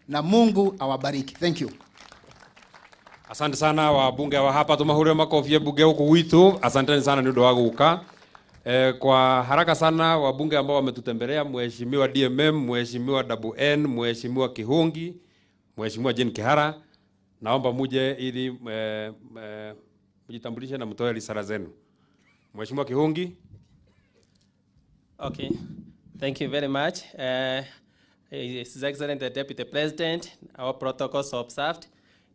na Mungu awabariki. Thank you. Asante sana wabunge wa hapa, tumahure makofi bunge huku witu. Asante sana ndio wa guka. Kwa haraka sana wabunge ambao wametutembelea, Mheshimiwa DMM, Mheshimiwa WN, Mheshimiwa Kihungi, Mheshimiwa Jane Kihara, naomba muje ili mjitambulishe na mtoe risala zenu. Mheshimiwa Kihungi. Okay. Thank you very much. His Excellency the Deputy President, our protocols observed.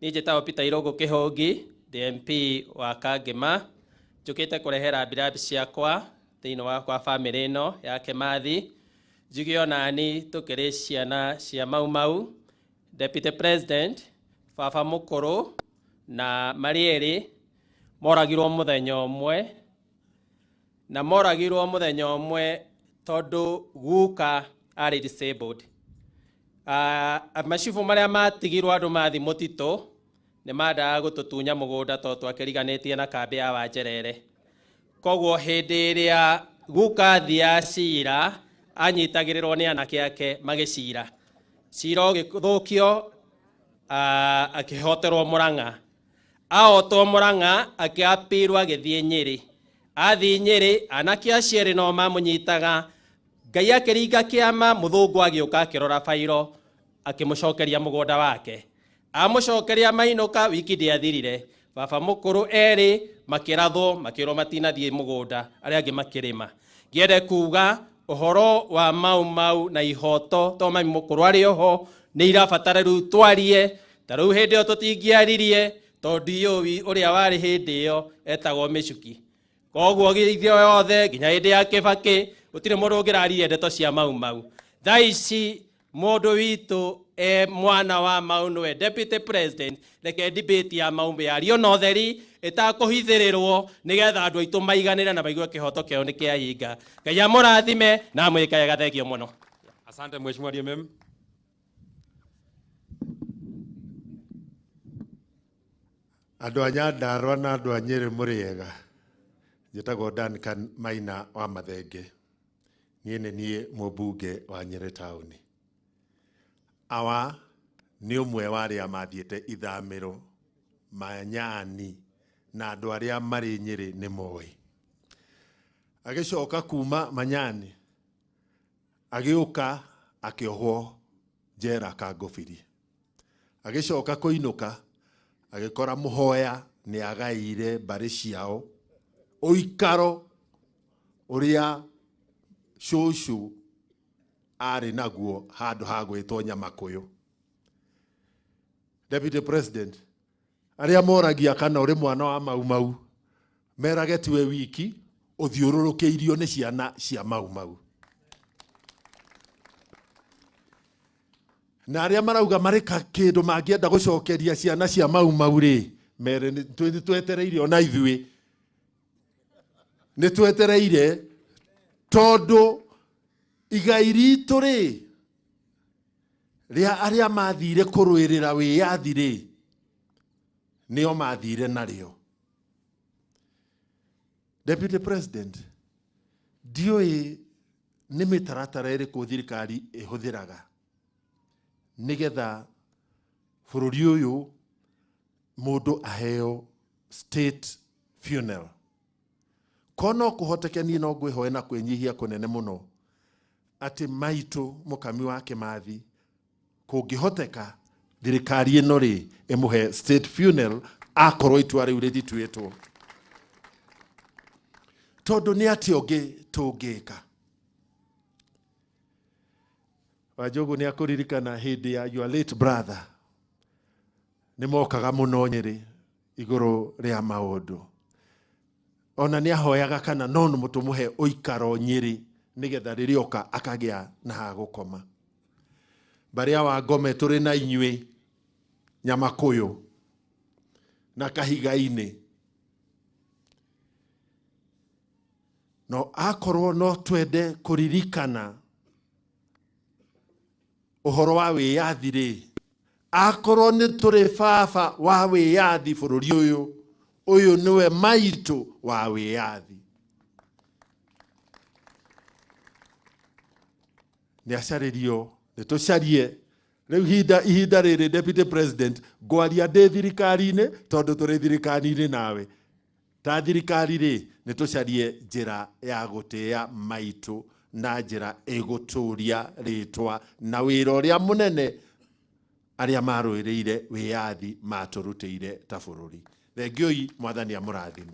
Nijeta opita irogo Kihungi, the MP wa Kagema. Njukite kurehera birabi ciakwa thiino wa kwa family ino ya Kimathi. Njugio nani tukiri ciana cia mau Deputy President baba mukuru na Marieri moragirwo muthenya umwe na moragirwo muthenya umwe tondu guka ari disabled. Amashifu maria matigirwo andu mathi mutito ni madaga gututunya mugunda to twakiriganitie na kambi ya Wanjerere. Koguo hindi iria guka thia cira anyitagirirwo ni anake ake magicira cira githukio akihoterwo Murang'a aotwo Murang'a akiapirwo agithie Nyeri athi Nyeri anake acieri no mamunyitaga Ngai akiringa kiama muthungu agiuka akirora fairo akimucokeria mugunda wake amucokeria mainuka wiki ndiathirire baba mukuru eri makirathwo makiro matinathie mugunda aria angi makirima ngiende kuga uhoro wa mau na ihoto to mami mukuru ari oho ni irabatara ru twarie taru hindi o tutingiaririe tondu yoi uria wari hindi yo etagwo Micuki koguo githio yothe nginya hindi ya Kibaki utire mundu ungirarire ndeto cia mau thaici mundu witu mwana wa mau nwe Deputy President reke debate ya mau yario no theri itakuhithirirwo nigetha andu aitu maiganire na baigwe kihoto kio ni kiahinga Ngai amurathime na mwikaye gathegio muno. Asante Mheshimiwa DMM. Andu anya Ndarwa na andu a Nyeri muriega njitagwo Duncan Maina wa Mathenge nie mubunge wa Nyeri Town. Awa ni umwe wa aria mathiete ithamiro manyani na andu aria mari Nyeri ni moi agicoka kuma manyani agiuka akiohwo njera Kangobiri agicoka kuinuka agikora muhoya ni agaire mbari ciao uikaro uria shushu ari naguo handu ha gwitwo Nyamakuyu. Deputy President aria moragia kana uri mwana wa mau merage tiwe wiki uthiururukeirio ni ciana cia mau na aria marauga marika kindu mangienda gucokeria ciana cia mau ri mere ni twetereire ona ithui ni twetereire tondu igai ritu ri ria aria mathire kurwirira wiyathi ri nio mathire nario. Deputy President dioi ni mitaratara iriku thirikari ihuthiraga nigetha bururi uyu mundu aheo state funeral kono kuhotekeni no ngwihoe na kwenyihia kunene muno ati maitu Mukami wa Kimathi kungihoteka thirikari ino ri imuhe state funeral akorwo itwa riu rithituitwo tondu ni ati ongi tungika. Wajogu ni akuririkana hindi ya your late brother ni mokaga muno Nyeri iguru ria maundu ona ni ahoyaga kana no mutumuhe uikaro Nyeri nigetha ririoka akagia na ha gukoma baria wa Ngome turi na inyui Nyamakuyu na Kahiga-ini no akorwo no twende kuririkana uhoro wa wiyathi ri akorwo ni turi baba wa wiyathi bururi uyu niwe maitu wa wiyathi ni acaririo ni tucarie Rĩu ihinda rĩrĩ Deputy President ngwaria ndĩ thirikari-inĩ tondũ tũrĩ thirikari-inĩ nawe. Ta thirikari rĩ nĩ tũcarie njĩra ya gũtĩa maitũ na njĩra ĩgũtũria rĩtwa na wĩra ũrĩa mũnene arĩa marũĩrĩire wĩyathi matũrutĩire ta bũrũri. Thengiũi Mwathani amũrathime.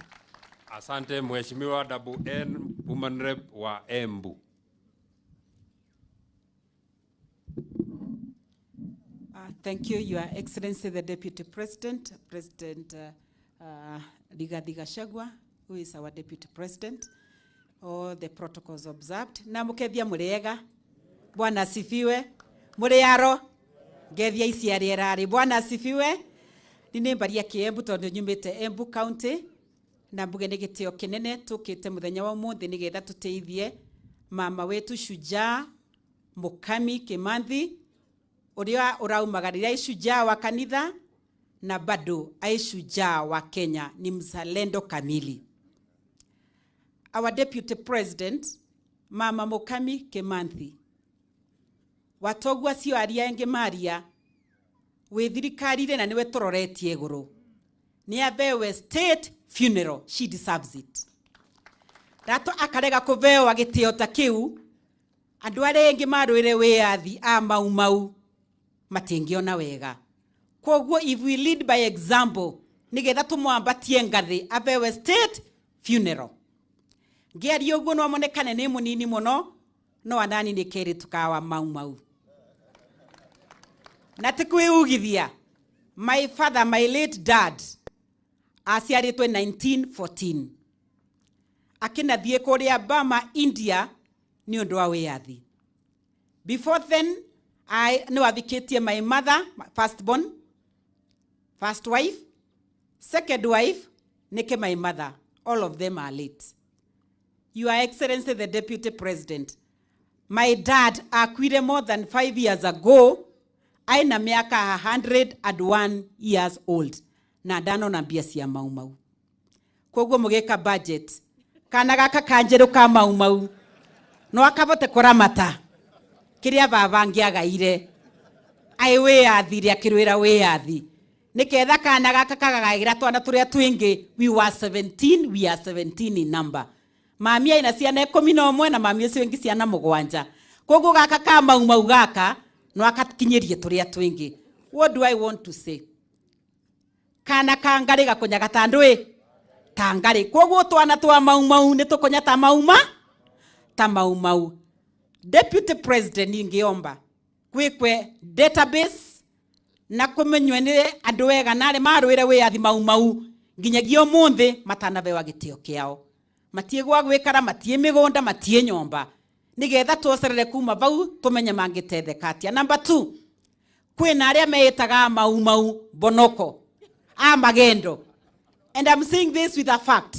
Asante Mheshimiwa WN Woman Rep wa Embu. Thank you, Your Excellency, the Deputy President, President Rigathi Gachagua, who is our Deputy President. All the protocols observed. Na mukethia muriega. Bwana asifiwe. Muriaro. Ngethia ici arierari. Bwana asifiwe. Nini mbaria Kiembu tondu nyumite Embu County. Na mbuge nĩ gĩtĩo kĩnene tukĩte mũthenya wa ũmũthĩ nĩgetha tũteithie mama wetu shujaa Mukami Kimathi ũrĩa ũraumagarĩra shujaa wa kanitha na bado shujaa wa Kenya, ni mzalendo kamili. Our Deputy President Mama Mukami Kimathi watogwa cio aria engĩ maria wĩ thirikari-inĩ na nĩwe tũroretie igũrũ nĩ abewe state funeral. She deserves it. Rato akarega kũbeo gĩtĩo ta kĩu, andũ arĩa engĩ marũĩre wĩyathi a mau matingĩona wega. Koguo if we lead by example nĩgetha tũmwambatie ngathĩ abewe state funeral. Ngĩaria ũguo no amonekane nĩ mũnini mũno, no anani nĩ kerĩ tukawa mau. Na tĩkwĩugithia, my father, my late dad, aciarĩtwe 1914. Akinathiĩ kũrĩa Burma, India, nĩ ũndũ wa wĩyathi. Before then, no advocated my mother, my firstborn, first wife, second wife, nike my mother. All of them are late. Your Excellency, the Deputy President, my dad akuire more than 5 years ago. Aina miaka 101 years old. Na dano na mbia cia mau. Koguo mugeka budget. Kana gaka kanjeru ka mau. No akabote kuramata. Kiria baba ngiagaire. Ai wĩyathi ria kirwira wĩyathi. Niketha kana gaka kagagaira twana turia twingi. We are 17 in number. Mami aina ciana 11 na mami ucio ingi ciana 7. Koguo gaka ka mau gaka no akakinyerie turia twingi. What do I want to say? Kana kangari gakunyaga tandwe tangari. Koguo twana twa mau ni tukonya ta mau. Deputy President ningiomba kwikwe database na kumenywe ni andu wega nare marwire wiyathi mau nginyagia umuthi matanabewa gitio kiao. Matie gwa gwikara, matie migunda, matie nyomba, nigetha tuocerere kuma bau tumenye mangitetheka atia. Number 2, kwina aria meitaga mau bonoko magendo. And I'm saying this with a fact.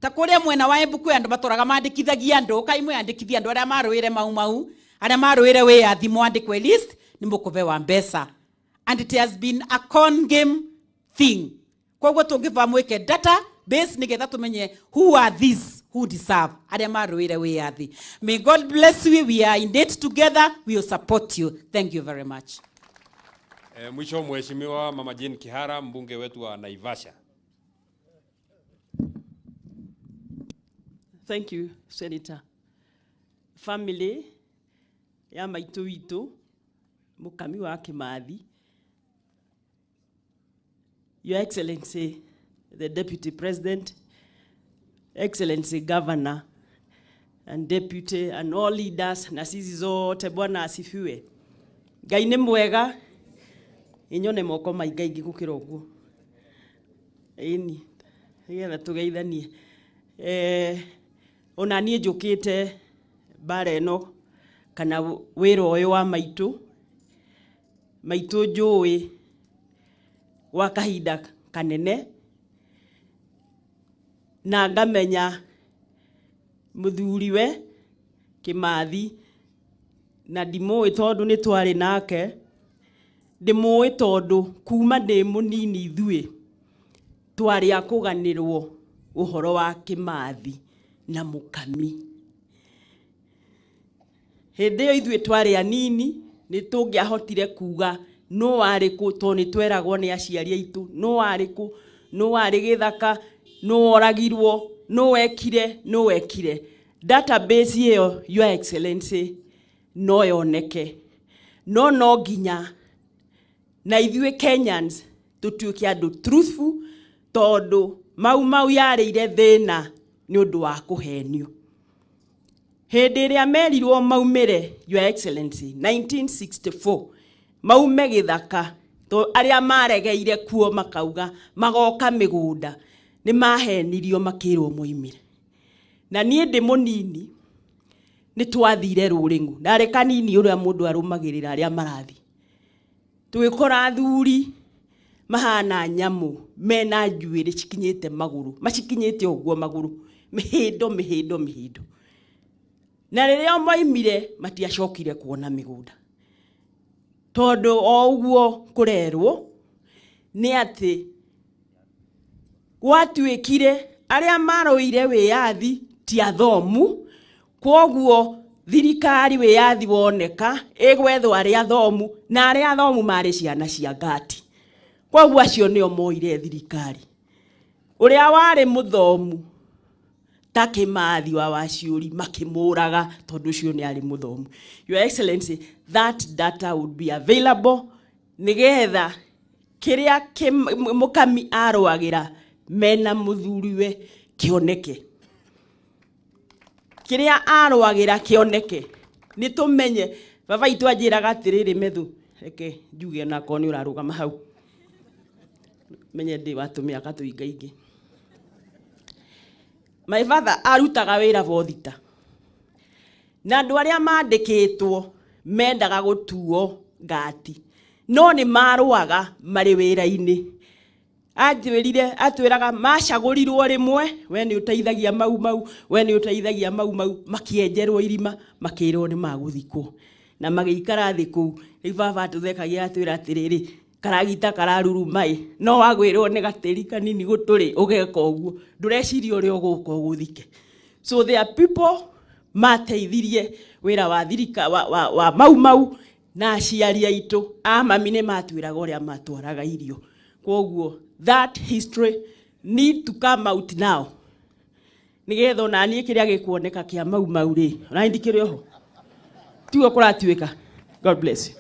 Takuria mwena wa Embu kwe andu maturaga mandikithagia andu, kaimwe andikithia andu aria marwire mau aria marwire wiyathi mwandikwe list ni mukubewa mbesa. And it has been a con game thing. Koguo tungiva mwike data base nigetha tumenye who are these who deserve aria marwire wiyathi. May God bless you. We are in it together. We will support you. Thank you very much. Mwisho Mheshimiwa Mama Jane Kihara, mbunge wetu wa Naivasha. Thank you, Senator. Family ya maitu witu Mukami wa Kimathi, Your Excellency, the Deputy President, Excellency Governor, and Deputy, and all leaders, na sisi zote Bwana asifiwe. Ngai nĩ mwega, inyone moko maingaingi gukira uguo. Ĩni, nĩgetha tũgeithanie. Ona niĩ njũkĩte bara ĩno kana wĩra ũyũ wa maitũ njũĩ wa kahinda kanene, na ngamenya mũthuriwe Kimathi, na ndimũĩ tondũ nĩ twarĩ nake, ndimũĩ tondũ kuma ndĩ mũnini ithuĩ twarĩ a kũganĩrwo ũhoro wa Kimathi na Mukami. Hĩndĩ ĩyo ithuĩ twarĩ anini nĩ tũngĩahotire kuga no warĩ kũ, to nĩ tweragwo nĩ aciari aitũ, no warĩ kũ, no warĩ gĩthaka, no oragirwo, no wekire. Database ĩyo, Your Excellency, no yoneke. No nginya na ithuĩ Kenyans tũtuĩke andũ truthful, tondũ mau yarĩire thĩna nĩ ũndũ wa kũhenio. Hĩndĩ ĩrĩa merirwo maumĩre, Your Excellency, 1964, maume gĩthaka, to arĩa maregeire kuo makauga magoka mĩgũnda, nĩ mahenirio makĩrwo moimire. Na niĩ ndĩ mũnini nĩ twathire Rũrĩng'u, ndarĩ kanini ũrĩa mũndũ arũmagĩrĩra arĩa marathi. Tũgĩkora athuri mahana nyamũ mena njuĩrĩ cikinyĩte magũrũ, macikinyĩte ũguo magũrũ, mĩhĩndo. Na rĩrĩa moimire matiacokire kuona mĩgũnda. Tondũ o ũguo kũrerwo nĩ atĩ gwatuĩkire arĩa marũire wĩyathi ti athomu, kwoguo thirikari wĩyathi woneka ĩgwethwo arĩa athomu, na arĩa athomu marĩ ciana cia ngati. Kwoguo acio nĩo moire thirikari. Ũrĩa warĩ mũthomu ta Kimathi wa Waciũri makĩmũraga tondũ ũcio nĩ arĩ mũthomu. Your Excellency, that data would be available nĩgetha kĩrĩa Mukami arũagĩra mena mũthuriwe kĩoneke. Kĩrĩa arũagĩra kĩoneke. Nĩ tũmenye, baba itũ anjĩraga atĩrĩrĩ Methu, reke njuge onako nĩ ũrarũgama hau. Menye ndĩ watũ mĩaka tũingaingĩ. My father arutaga wĩra bothita. Na andũ arĩa mandĩkĩtwo mendaga gũtuo ngati. No nĩ marũaga marĩ wĩra-inĩ. Atwĩraga macagũrirwo rĩmwe, we nĩ ũteithagia mau, we nĩ ũteithagia mau, makĩenjerwo irima, makĩrwo nĩ magũthikwo. Na magĩikara thĩ kũu, rĩu baba atũthekagia atwĩra atĩrĩrĩ, karagita kararuruma no wagwĩrwo nĩ gatĩri kanini gũtũrĩ ũgeka ũguo, ndũreciria ũrĩa ũgũka ũgũthike. So there are people mateithirie wĩra wa thirika wa mau na aciari aitũ a mami nĩ matwĩraga ũrĩa matwaraga irio. Kwoguo that history need to come out now. Nĩgetha ona niĩ kĩrĩa gĩkuoneka kĩa mau rĩ, ona ndikĩrĩ oho. Tigo kũratuĩka. God bless you.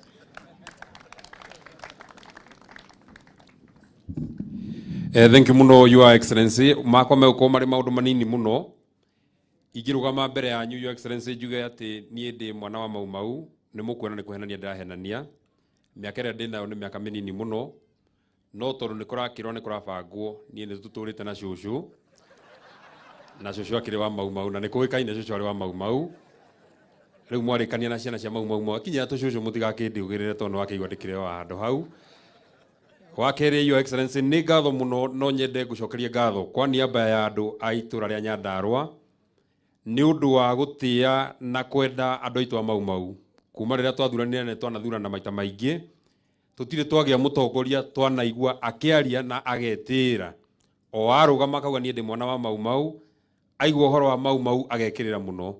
Thank you muno, Your Excellency. Makwa meuko mari maundu manini muno. Igirugama mbere yanyu, Your Excellency, njuge ati niĩ ndĩ mwana wa mau nĩ mũkuona nĩ kũhenania ndahenania. Mĩaka ĩrĩa ndĩ nayo nĩ mĩaka mĩnini muno. No tondũ nĩ kũrakĩrwo nĩ kũrabangwo, niĩ nĩ tũtũrĩte na cũcũ. Na cũcũ akĩrĩ wa mau na nĩ kũĩkaine cũcũ arĩ wa mau. Rĩu mwarĩkania na ciana cia mau akinya tũcũcũ mũtigakĩndiugĩrĩre tondũ wakĩigua ndĩkĩrĩ wa handũ hau. Wakere, Your Excellency, nĩ ngatho muno no nyende gũcokeria ngatho kwa niaba ya andũ a itũra rĩa Nyandarua nĩ ũndũ wa gũtĩa na kwenda andũ aitũ a mau. Kuma rĩrĩa twathuranire na twanathurana maita maingĩ, tũtirĩ twagĩa mũtongoria twanaigua akĩaria na agetĩra. O arũgama akauga niĩ ndĩ mwana wa mau, aigua ũhoro wa mau agekĩrĩra mũno.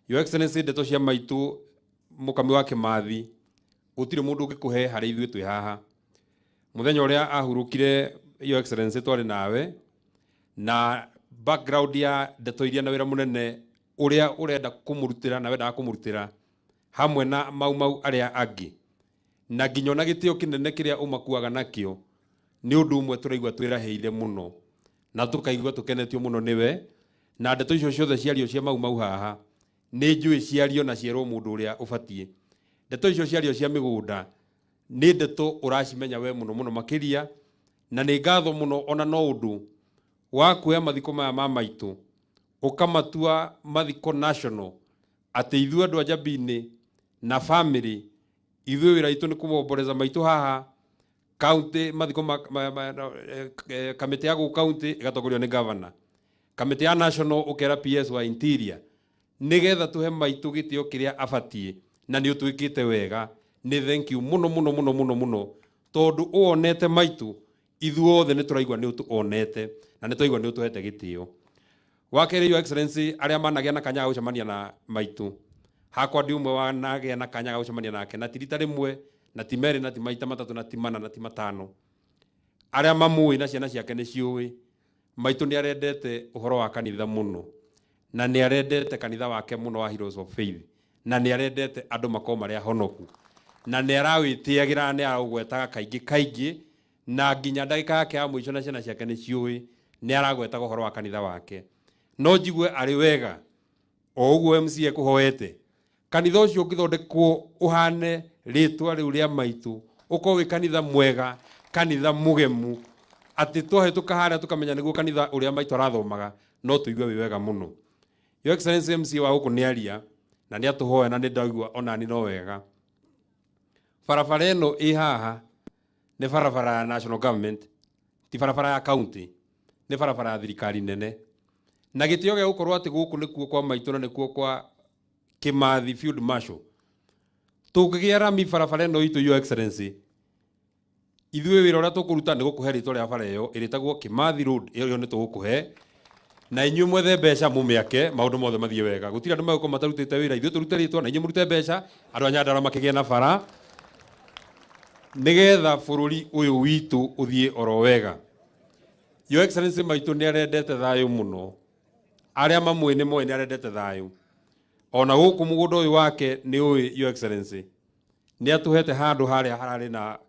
Your Excellency, ndeto cia maitũ Mukami wa Kimathi, gũtirĩ mũndũ ũngĩkũhe harĩ ithuĩ twĩ haha. Muthenya ũrĩa ahurũkire, Your Excellency, twarĩ nawe na background ya ndeto iria na wĩra mũnene ũrĩa ũrenda kũmũrutĩra na wendaga kũmũrutĩra hamwe na mau arĩa angĩ, na nginya na gĩtĩo kĩnene kĩrĩa ũmakuaga nakĩo nĩ ũndũ ũmwe tũraigua twĩraheire mũno na tũkaigua tũkenetio mũno nĩwe. Na ndeto icio ciothe ciario cia mau haha nĩ njũĩ ciario na cierwo mũndũ ũrĩa ũbatiĩ. Ndeto icio ciario cia mĩgũnda nĩ ndeto ũracimenya we mũno makĩria, na nĩ ngatho mũno ona no ũndũ wa kuoya mathiko maya ma maitũ ũkamatua mathiko national, atĩ ithuĩ andũ a Njambi-inĩ na family ithuĩ wĩra itũ nĩ kũmomboreza maitũ haha county, mathiko kamĩtĩ ya gũkũ county ĩgatongorio nĩ governor, kamĩtĩ ya national ũkera PS wa interior, nĩgetha tũhe maitũ gĩtĩo kĩrĩa abatiĩ, na nĩ ũtwĩkĩte wega. Nĩ thank you mũno tondũ uonete maitũ ithuothe nĩ tũraigua nĩ ũtuonete na nĩ twaigua nĩ ũtũhete gĩtĩo. Wakere, Your Excellency, arĩa managĩa na kanya gũcemania na maitũ hakwa ndi umwe wa nage na kanya ga gucemania nake na tirita rimwe na ti meri na ti maita matatu na ti mana na ti matano aria mamui na ciana ciake ni ciui maitu ni arendete uhoro wa kanitha muno na ni arendete kanitha wake muno wa Heroes of Faith na ni arendete andu mako mari ahonoku na ni arawitiagira ni aragwetaga kaingi na nginya ndagika yake ya muico na ciana ciake ni ciui ni aragwetaga uhoro wa kanitha wake no njigwe ari wega o uguo MC kuhoete kanitha ucio ngithondekwo uhane ritwa riu ria maitu uko wi kanitha mwega kanitha mugemu ati twahetuka haria tukamenya niguo kanitha uria maitu arathomaga no tuigue wi wega muno. Your Excellency MC wa guku ni aria na ni atuhoya na ni ndaigua ona ni no wega barabara eno i haha ni barabara ya national government ti barabara ya county ni barabara ya thirikari nene na gitio gia gukorwo ati guku nikuo kwa maitu na nikuo kwa Kimathi Field Marshal tungigia rami barabara eno itu Your Excellency ithuĩ wĩra ũrĩa tũkũruta nĩ gũkũhe rĩtwa rĩa bara ĩyo ĩrĩtagwo Kimathi Road ĩyo nĩ tũgũkũhe na inyuĩ mwethe mbeca mũmĩake maũndũ mothe mathiĩ wega gũtirĩ andũ magũkorwo matarutĩte wĩra ithuĩ tũrute rĩtwa na inyuĩ mũrute mbeca andũ a Nyandarua makĩgĩa na bara nĩgetha bũrũri ũyũ witũ ũthiĩ oro wega. Your Excellency maitũ nĩ arendete thayũ mũno arĩa mamwe nĩ moĩ nĩ arendete thayũ ona gũkũ mũgũnda ũyũ wake nĩ ũĩ Your Excellency nĩ atũhete handũ harĩa hararĩ na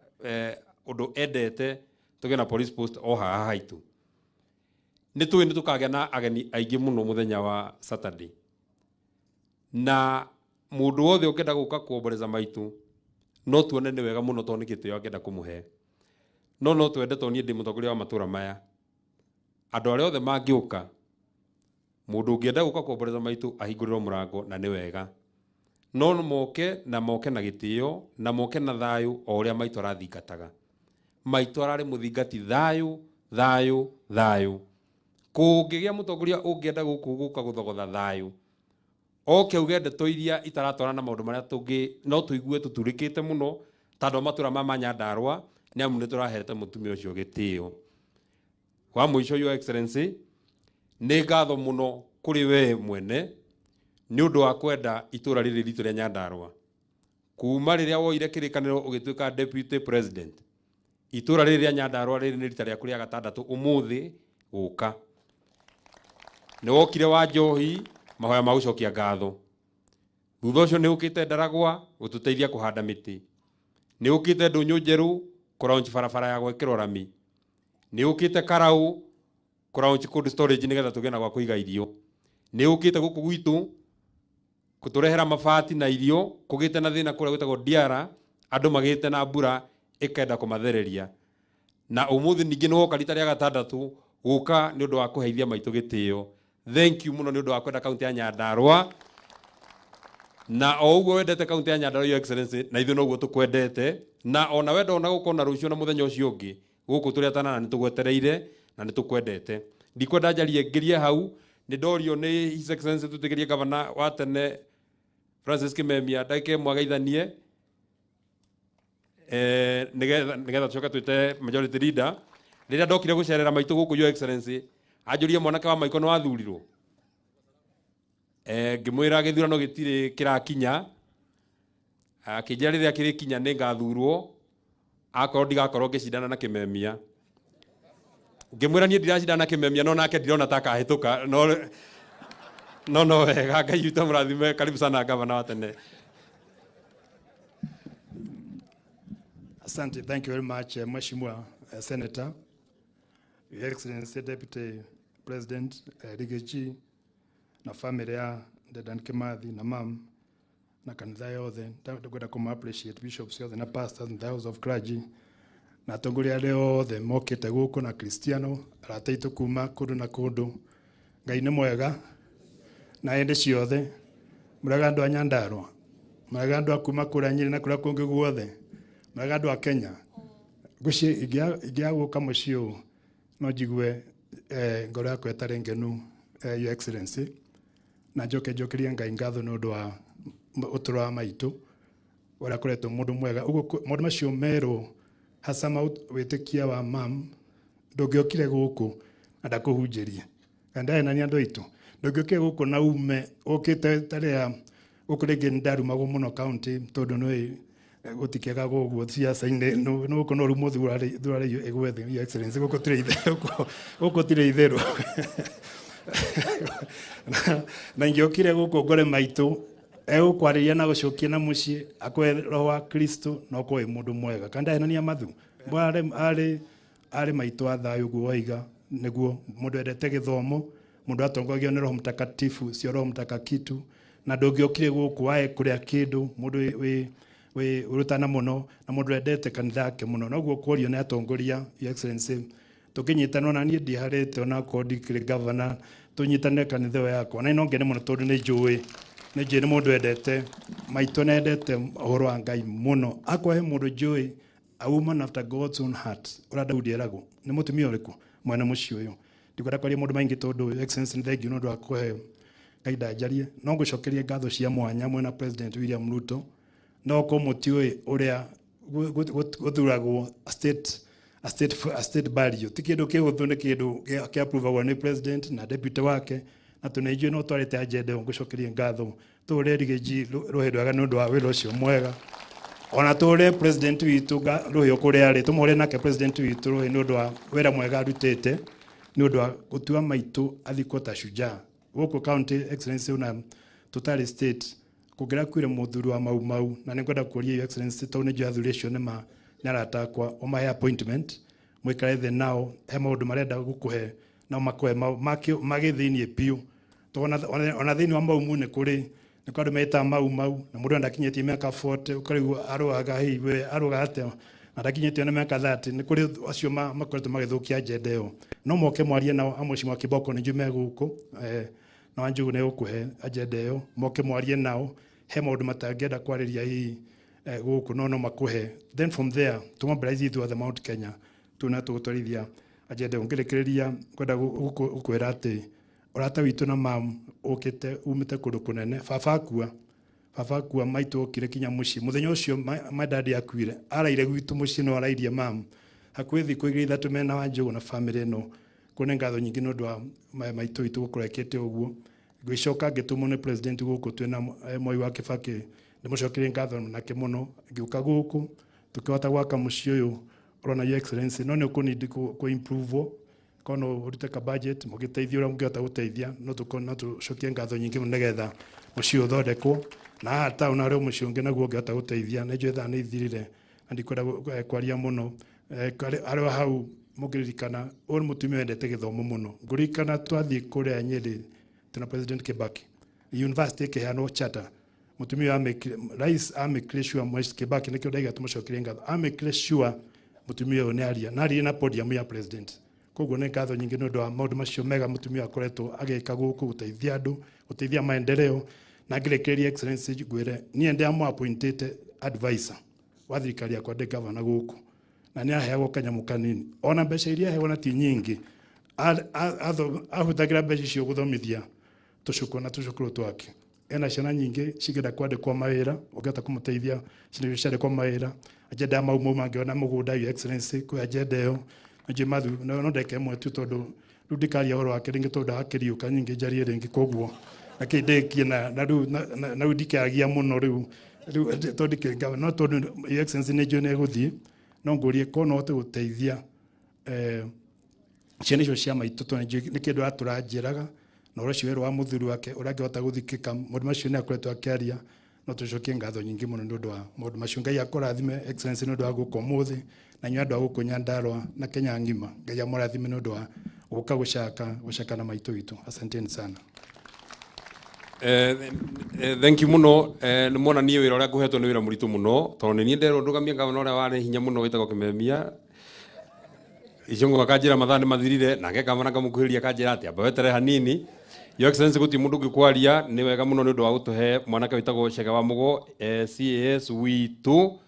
undu endete tuge na police post o haha haitu ni tukagĩa na ageni aingĩ mũno muthenya wa Saturday na mundu wothe ũkenda gũka kuomboleza maitu no tuone nĩ wega mũno tondũ gĩtĩo angĩenda kũmũhe no twende tondũ niĩ ndĩ mũtongoria wa matũra maya andũ arĩa othe mangĩũka mundu ũngĩenda gũka kuomboleza maitu ahingũrĩrwo mũrango na nĩ wega no moke na gĩtĩo na moke na thayũ o ũrĩa maitu arathingataga maitu ararĩ mũthingati thayũ kũngĩgĩa mũtongoria ũngĩenda gũka gũthogotha thayũ oke uge ndeto iria itaratwarana na maũndũ marĩa no tũigue tũturĩkĩte mũno tondũ matũra ma Nyandarua nĩ amu nĩ tũrahete mũtumia ũcio gĩtĩo. Wa mũico Your Excellency nĩ ngatho mũno kũrĩ we mwene nĩ ũndũ wa kwenda itũra rĩrĩ ritũ rĩa Nyandarua kuma rĩrĩa woire kĩrĩkanĩro ũgĩtuĩka deputy president itũra rĩrĩ rĩa Nyandarua rĩrĩ nĩ rita rĩaku rĩa gatandatũ ũmũthĩ gũka nĩ wokire wa njohi mahoya ma gũcokia ngatho thutha ũcio nĩ ũkĩte Ndaragwa gũtũteithia kũhanda mĩtĩ nĩ ũkĩte Ndũnyũ Njerũ kũraunchi barabara ya gwĩkĩrwo rami nĩ ũkĩte Karaũ kũraunchi cold storage nĩgetha tũgĩe na gwa kũiga irio nĩ ũkĩte gũkũ gwitũ kũtũrehera mabati na irio kũgĩte na thĩna kũrĩa gwĩtagwo Diara andũ magĩte na mbura ikenda kumathereria na umuthi ningĩ nĩ woka rita rĩa gatandatũ gũka nĩ ũndũ wa kũheithia maitũ gĩtĩo. Thank you mũno nĩ ũndũ wa kwenda kaunti ya Nyandarua na o ũguo wendete kaunti ya Nyandarua Your Excellency na ithuĩ noguo tũkwendete na ona wenda ona gũkorwo na rũciũ na mũthenya ũcio ũngĩ gũkũ tũrĩa tanana nĩ tũgwetereire na nĩ tũkwendete ndikwenda njarie ngĩrie hau nĩ ndorio nĩ His Excellency tũtĩkĩrie gavana wa tene Francis Kimemia ndagĩka ĩmwe ageithanie nĩgetha tũcoke twĩte majority leader rĩrĩa ndokire gũcerera maitũ gũkũ Your Excellency anjũrie mwanake wa maiko nĩ wathurirwo ngĩmwĩra gĩthurano gĩtirĩ kĩrakinya akĩnjĩra rĩrĩa kĩrĩkinya nĩ ngathurwo akorwo ndigakorwo ngĩcindana na Kimemia ngĩmwĩra niĩ ndiracindana na Kimemia no nake ndirona ta akahĩtũka no wega Ngai witũ mũrathime. Karibu sana gavana wa tene. Asante, thank you very much, Mheshimiwa Senator, Your Excellency Deputy President Rigathi na family ya Dedan Kimathi na mam na kanitha yothe ndakwenda kuma appreciate bishops yothe na pastors and the house of clergy na atongoria arĩa othe mokĩte gũkũ na Kristiano arateitũ kuma kũndũ na kũndũ. Ngai nĩ mwega na hĩndĩ ciothe mũrega andũ a Nyandarua mũrega andũ a kuma kũrĩa Nyĩrĩ na kũrĩa kũngĩ guothe mũrega andũ a Kenya ingĩagũka mũciĩ ũyũ no njigue ngoro yakwa ĩtarĩ ngenu Your Excellency na njokerie Ngai ngatho nĩ ũndũ wa ũtũro wa maitũ ũrĩa kũretwo mũndũ mwega maũndũ macio merũ hasa wĩtĩkia wa mam ndũngĩokire gũkũ na ndakũhunjĩrie kandae na nĩ andũ aitũ ndũngĩokire gũkũ na ume ũkĩte tarĩa gukurege ndarumagwo muno county tondu no gutikega guguo siasa-ini no kono rumo thurare egwethe your excellency guko tire itheru na ngiokire guko ngore maitu kwariria na gucokia na mucii akwe roho wa Kristo no ko mundu mwega kanda henania mathu ari maitu a thayu guo waiga niguo mundu endete githomo mundu atongogio ni roho mtakatifu cio roho mtakakitu na ndungiokire guku wae kuria kindu mundu we urutana muno na mundu endete kanitha yake muno noguo kuorio ni atongoria your excellency tukinyitana na nie ndiharite ona kodi governor tunyitane kanitha yako na inongene muno tondu ni njui ni mundu endete maitu na endete uhoro wa Ngai muno akwahe mundu njui a woman after God's own heart ura Daudi erago ni mutumia uriku mwana mucio uyu ndikwenda kwaria mundu maingi tondu excellency ni thank you nondu akwahe Ngai ndajarie no ngucokerie ngatho cia mwanya mwena President William Ruto no ko mutiwe uria guthuragwo state barrio tikindu kihuthu ni kindu ki approve ni president na deputy wake na tuneijwe no twarete agenda ngucokerie ngatho tore rigeji ruhedwaga nundu wa wira ucio mwega ona tore president witu ruhio kuria ari tumore nake president witu ruhi nundu wa wira mwega arutete nundu wa gutua maitu athikwo ta shujaa guku county excellency una total state kugira kwire muthuru wa mau na ninkwenda kuria your excellency tone jo athuricio ni naratakwa o my appointment mwikare the now he maundu marenda gukuhe na makoe magithinie piu tona ona thini wa mau ni kuri ni kwandu meta mau na mundu ndakinyetie miaka 40 ukarigu aruaga hiwe aruga ate na ndakinyetie na miaka 30 ni kuri acio makoretwo magithukia agenda iyo no moke mwarie nao amuci mwa kiboko ni jume guku na wanjugu ne gukuhe agenda iyo moke mwarie nao he maundu matangenda kwariria hii guku no makuhe then from there tumobilize to the Mount Kenya tuna tugutwarithia agenda ungirikiria kwenda gukwira ati urata witu na mam ukite umite kundu kunene baba kuwa maitu okire kinya muci muthenya ucio my dad akuire araire gwitu muci no arairie mam hakuhi thiku igiri ithatu mena wanjugu na family no kune ngatho nyingi no ndwa maitu itu gukurekete uguo gwicoka ngitumo ni president guku twina Moi wa Kibaki ndimucokerie ngatho nake muno ngiuka guku tukihota gwaka muci uyu urona your excellency no ni ukunidi ku improve kono urute ka budget mugiteithia ura mungihota guteithia no tucokie ngatho nyingi nigetha muci uthondekwo na hata una rio muci ungi naguo ngihota guteithia ni njwe tha ni ithirire ndikwenda kwaria muno ari hau mugiririkana uri mutumia wendete githomo muno ngurikana twathie kuria Nyeri tuna president Kibaki university kihano charter mutumia rais amekire sure Mwai Kibaki nikio ndaiga tumucokerie ngatho amekire sure mutumia uyu ni aria na podium ya president koguo ni ngatho nyingi no ndo maundu macio mega mutumia akoretwo agika guku guteithia andu guteithia maendeleo na ngirekeria excellency gwire nie ndi amu appointed advisor wa thirikari ya kwende governor guku na ni aheagwo kanyamu kanini ona mbeca iria aheagwo na ti nyingi ahuthagira mbeca icio guthomithia tucukuru twake ena ciana nyingi cigenda kwandikwo mawira ungeta kumuteithia cine ciandikwo mawira agenda mau mangiona mugunda your excellency kwa agenda iyo nje mathu no ndeke mwe tu tondu rudikaria horo wake ringi tondu akiriuka nyingi jarie ringi koguo akidekie na rudikagia muno riu tondu kinga no tondu your excellency ne jone guthie no ngurie kono ote guteithia ciana icio cia maitu tondu ni kindu aturanjiraga na uracio wero wa muthuru wake urangihota guthikika mundu macio ni akoretwo akiaria no tucokie ngatho nyingi muno ndu wa mundu macio Ngai akorathime excellency ndu wa guko muthi na nyu andu a guko Nyandarua na Kenya ngima Ngai amurathime ndu wa guka gucaka na maitu witu asanteni sana. Thank you muno ni mona nie wira uria nguhetwo ni wira muritu muno tondu ni ndero ndugamia ngavana uria wari hinya muno witagwo Kimemia icongo akanjira mathani mathirire na ngekavana ngamukuhiria kanjira ati amba wetere hanini your excellency guti mundu ngikwaria ni wega muno ni ndu wa gutuhe mwanake witagwo Chege wa Mugo CAS witu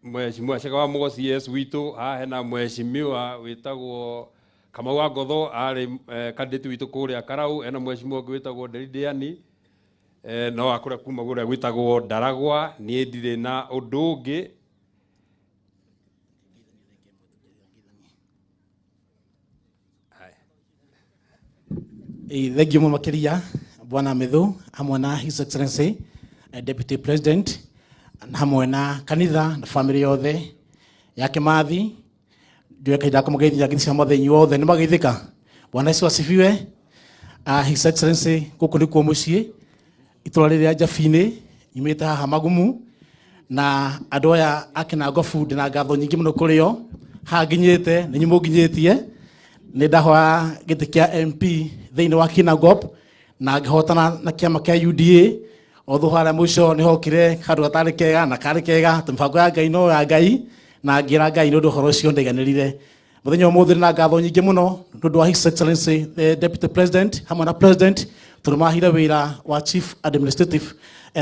mheshimiwa Chege wa Mugo CAS witu ha hena mheshimiwa witagwo Kamau wa Ngotho ari candidate witu kuria Karau ena mheshimiwa witagwo Deridiani no akura kuma guria witagwo Ndaragwa ni ndire na undu ungi thank you muno makiria Bwana Medhu hamwe na His Excellency Deputy President hamwe na kanitha na family yothe ya Kimathi ndiwe kaida kumugeithia ngithia mothe wothe ni magithika. Bwana Yesu asifiwe. His Excellency guku ni kwa mucii itura riria Njabini imite haha magumu na andu aya akina Gofu na ngatho nyingi muno kurio ha nginyite ni nyumu nginyitie ni ndahoa giti kia MP thiini wa Kinangop na ngihotana na kiama kia UDA otho hara mwisho ni hokire kandu gatari kega na kari kega tumbango ya Ngai no ya Ngai na ngira Ngai ndu horo cio ndeganirire muthenya umuthi na ngatho nyingi muno ndu wa His Excellency the Deputy President hamwe na President turumahire wira wa Chief Administrative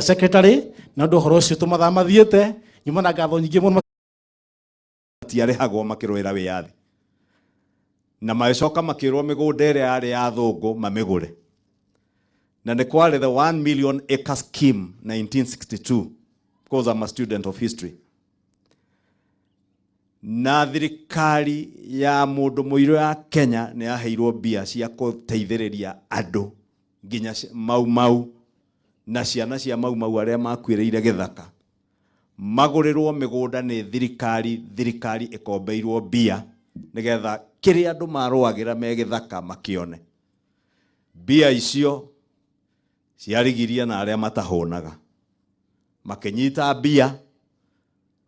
Secretary na ndu horo cio tumathamathiete nyuma na ngatho nyingi muno tiarehagwo makirwira wiyathi na magicoka makirwo migunda iria yari ya thungu mamigure na ni kwari the 1 million acre scheme 1962 because I'm a student of history na thirikari ya mundu muiro ya Kenya ni yaheirwo mbia cia guteithiriria andu nginya mau na ciana cia mau aria makwiriire githaka magurirwo migunda ni thirikari ikombeirwo mbia nigetha kiri andu marwagira me githaka makione mbia icio ciarigiria na aria matahonaga makinyita mbia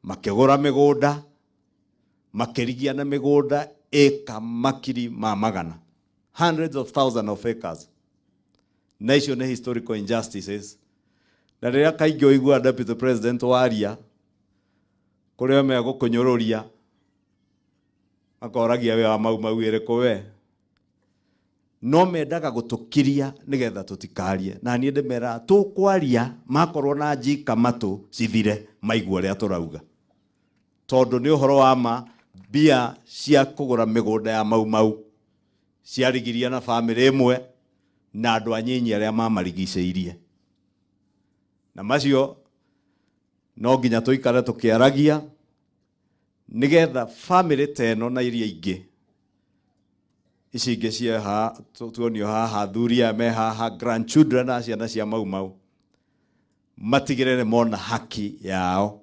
makigura migunda makirigia na migunda eka makiri ma magana hundreds of thousands of acres na icio ni historical injustices na riria kaingi oigua Deputy President waria kuria me gukunyururia akoragia we wa mau iriku we no mendaga gutukiria nigetha tutikarie na nie ndimera tukwaria makorwo na njika matu cithire maigua ria turauga tondu ni uhoro wa ma bia cia kugura migunda ya mau ciarigiria na family imwe na andu anyinyi aria mamarigiceirie na macio no nginya tuikare tukiaragia nigetha family teno na iria ingi ici ingi cia ha tuonio haha thuria me haha grandchildren na ciana cia mau matigirire mona haki yao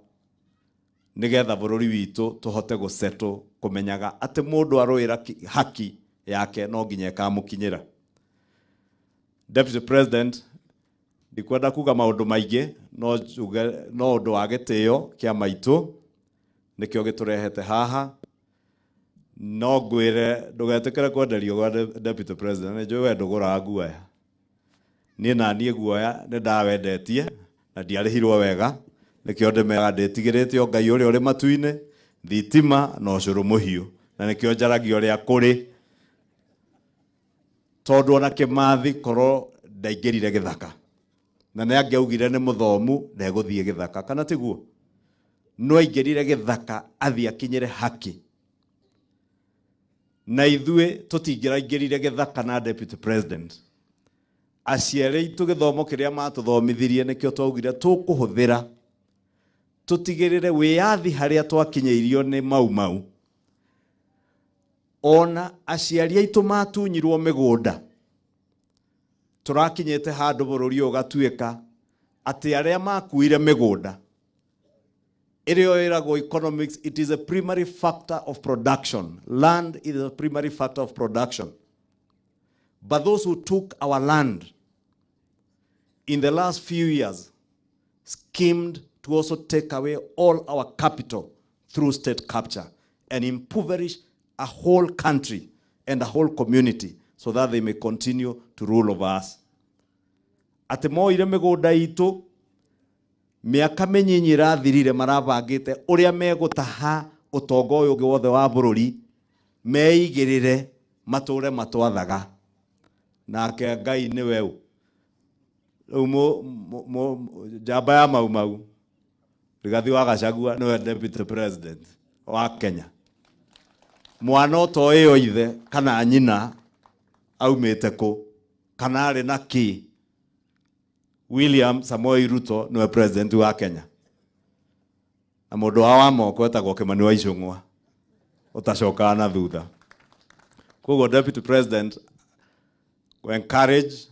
nigetha bururi witu tuhote gusettle kumenyaga ati mundu aroira haki yake no nginya kamukinyira. Deputy President ndikwenda kuga maundu maingi no undu wa gitio kia maitu nikio giturehete haha no ngwire ndugetikire kwenderio gwa Deputy President ne njui we ndugura guoya nie na nie guoya ne ndawendetie na ndiarihirwo wega nikio ndemega nditigirite o Ngai uri matuine thitima na ucuru muhiu na nikio njaragia uria kuri tondu ona Kimathi koro ndaingirire githaka na ne angiaugire ni muthomu ndeguthie githaka kana tiguo no aingirire githaka athia kinyire haki na ithue tutingiraingirire githaka na Deputy President aciere itu githomo kiria matuthomithirie nikio twaugire tukuhuthira tutigirire wiyathi haria twakinyeirio ni mau ona aciari aitu matunyirwo migunda turakinyete handu bururi ugatuika ati aria makuire migunda irio iragwo economics. It is a primary factor of production. Land is a primary factor of production, but those who took our land in the last few years schemed to also take away all our capital through state capture and impoverish a whole country and a whole community so that they may continue to rule over us. Ate moire migunda itu miaka minyinyi rathirire marabangite uria megutaha utongo uyu wothe wa bururi meigirire mature matwathaga nake Ngai ni weu jamba ya mau Rigathi wa Gachagua no Deputy President wa Kenya mwana to iyo ithe kana nyina aumite ku kana ari na ki William Samoei Ruto no president wa Kenya na mundu wa moko etagwo Kimani wa Icung'wa utacoka na thutha koguo Deputy President we encourage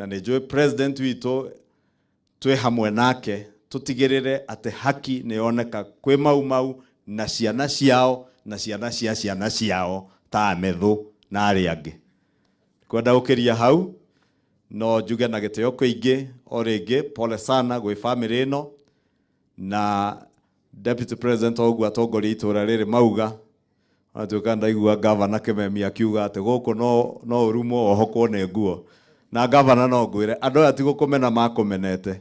na nä njå president witå twä hamwe nake tutigirire ati haki nä yoneka kwä mau na ciana ciao na ciana cia ciana ciao ta methu na arä angä kwenda gå kä ria hau no njuge na gä tä o kå ingä o rä ngä pole sana gwä bamĩrĩ ĩno na deputy president oguo atongoria itũra rĩrĩ mauga atuĩka ndaigua gavana Kĩmemi akiuga atĩ gũkũ no ũrumwo ohokwo nĩ nguo na gavana no ngwĩre andũ aya ti gũkũmena makũmenete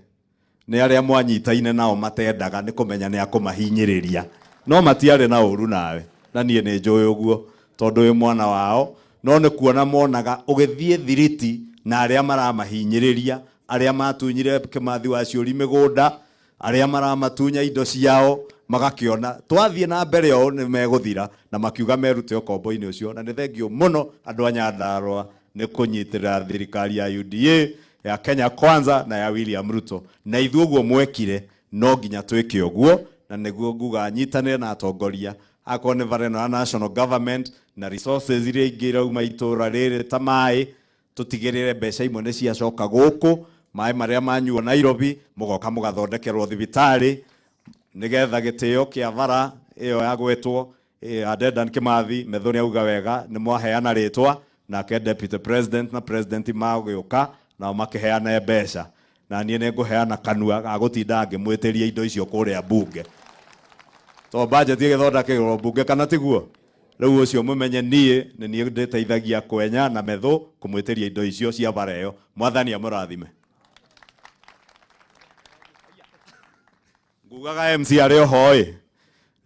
nĩ arĩa mwanyitaine nao matendaga nĩ kũmenya nĩ akũmahinyĩrĩria no matiarĩ na ũru nawe na niĩ nĩ njũĩ ũguo tondũ wĩ mwana wao no nĩ kuona monaga ũgĩthiĩ thiriti na arĩa maramahinyĩrĩria arĩa matunyire Kĩmathi wa ciũri mĩgũnda arĩa maramatunya indo ciao magakĩona twathiĩ na mbere o nĩ megũthira na makiuga merute ũkombo-inĩ ũcio na nĩ thengio mũno andũ a Nyandarũa nĩ kũnyitĩrĩra thirikari ya UDA ya Kenya Kwanza na ya William Ruto na ithuĩ ũguo mwekire no nginya twĩke ũguo na nĩguo nguga nyitanĩre na atongoria akorwo nĩ vareno ya national government na resources iria ingĩ irauma itũra rĩrĩ ta maĩ tutigirire mbeca imwe nĩ ciacoka gũkũ maĩ marĩa manyuo Nairobi mũgoka mũgathondekerwo thibitarĩ nigetha gĩtĩo kĩa vara ĩyo ya gwetwo Dedan Kĩmathi metho nĩ auga wega nĩ mwaheana rĩtwa nake deputy president na president magĩũka na makĩheana mbeca na niĩ nĩ ngũheana kanua ga gũtinda ngĩmwĩtĩria indo icio kũrĩa bunge to budget ĩgĩthondekagĩrwo bunge kana tiguo rĩu ũcio mũmenye niĩ nĩ niĩ ndĩteithagia kwenya na metho kũmwĩtĩria indo icio cia vara ĩyo mwathani amũrathime ngugaga MC arĩ oho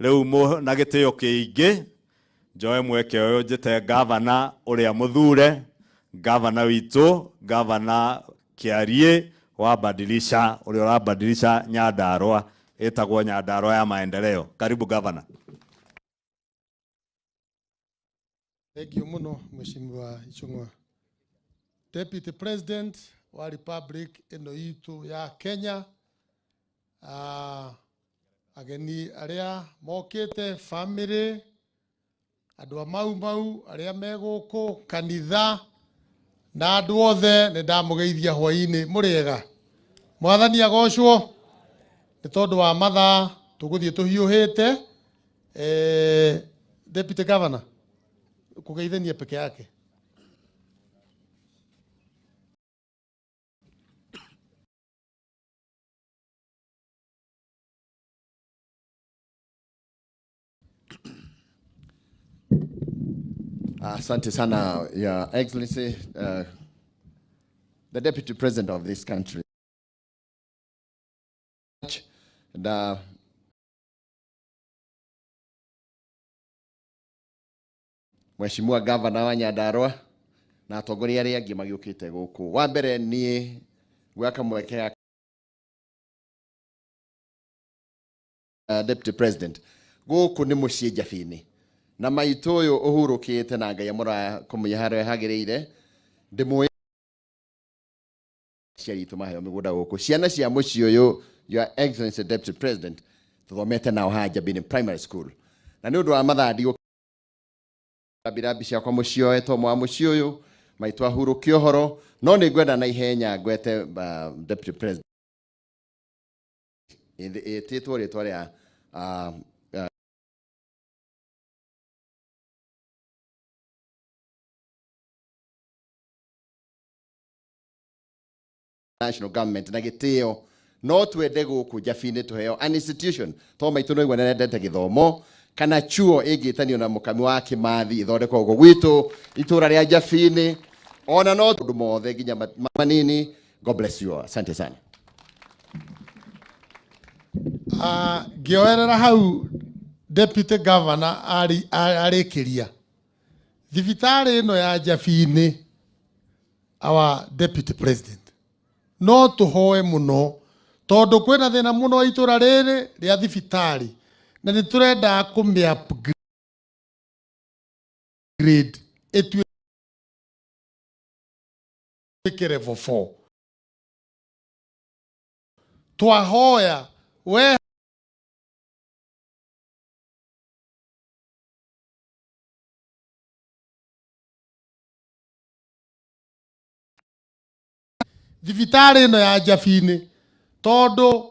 rĩu na gĩtĩo kĩingĩ njoe mweke ũyũ njĩte gavana ũrĩa mũthure gavana witũ gavana Kĩariĩ wa badilisha ũrĩa ũrabadilisha Nyandarũa ĩtagwo Nyandarũa ya maendeleo karibu gavana. Thank you muno Mheshimiwa Ichung'wa. Deputy President wa Republic ino itu ya Kenya, ageni aria mokite family andu a mau aria meguku kanitha na andu othe ni ndamugeithia hwaini muriega mwathani agocwo ni tondu wa mathaa tuguthie tuhiuhite Deputy Governor kugeithania peke yake. Asante sana, Your Excellency, the Deputy President of this country. And, Mheshimiwa Governor wa Nyandarũa na atongoria arĩa angĩ magĩũkĩte gũkũ. Wa mbere niĩ gwaka mweke Deputy President gũkũ nĩ mũciĩ Njabi-inĩ na maitũ ũyũ ũhurũkĩte na Ngai amũra kũmũnya harĩa hagĩrĩire ndĩmũĩ ciaritũ maheo mĩgũnda gũkũ ciana cia mũciĩ ũyũ Your Excellency Deputy President tũthomete nao haha Njabi-inĩ Primary School na nĩ ũndũ wa mathandi birambi ciakwa mũciĩ oetwo mwa mũciĩ ũyũ maitũ ahurũkio horo no nĩ ngwenda na ihenya ngwete Deputy President ĩtĩtwo rĩtwa rĩa national government na gĩtĩo no twende gũkũ Njabi-inĩ tũheo an institution to maitũ no igwe nendete gĩthomo kana chuo ĩngĩtanio na Mukami wa Kimathi ithondekwo gũkũ gwitũ itũra rĩa Njabi-inĩ ona no tondũ mothe nginya manini. God bless you all. Asante sana. Ngĩoerera hau Deputy Governor arĩkĩria thibitarĩ ĩno ya Njabi-inĩ our Deputy President no tũhoe mũno tondũ kwĩna thĩna mũno itũra rĩrĩ rĩa thibitarĩ na nĩ tũrenda kũmĩ upgrade ĩtuĩke level 4 twahoya we thibitarĩ ĩno ya Njabini tondũ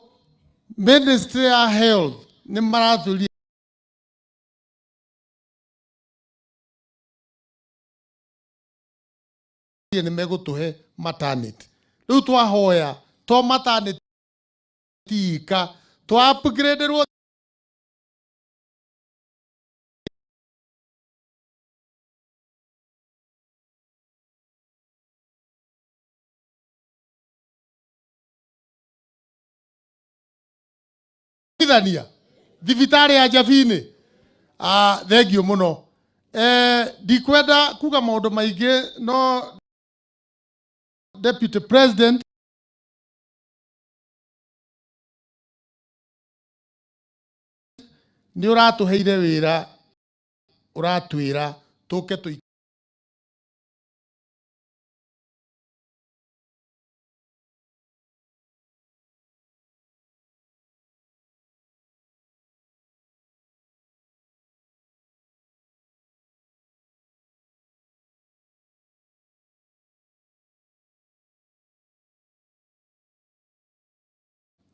Ministry ya Health nĩ maratũria nĩ megũtũhe maternity. Rĩu twahoya to maternity ika twa upgraderwo ithania thibitarĩ ya Njabini. Thengio mũno. Ndikwenda kuga maũndũ maingĩ no Deputy President nĩ ũratũheire wĩra ũratwĩra tũke tũ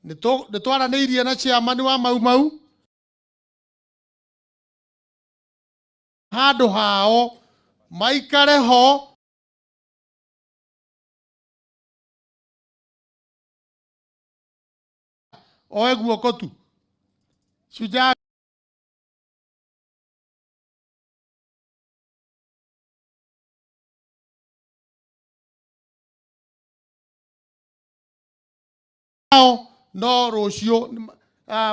nĩ twaranĩirie na chairman wa mau handũ hao maikare ho oe guoko tu Shujaa no rũciũ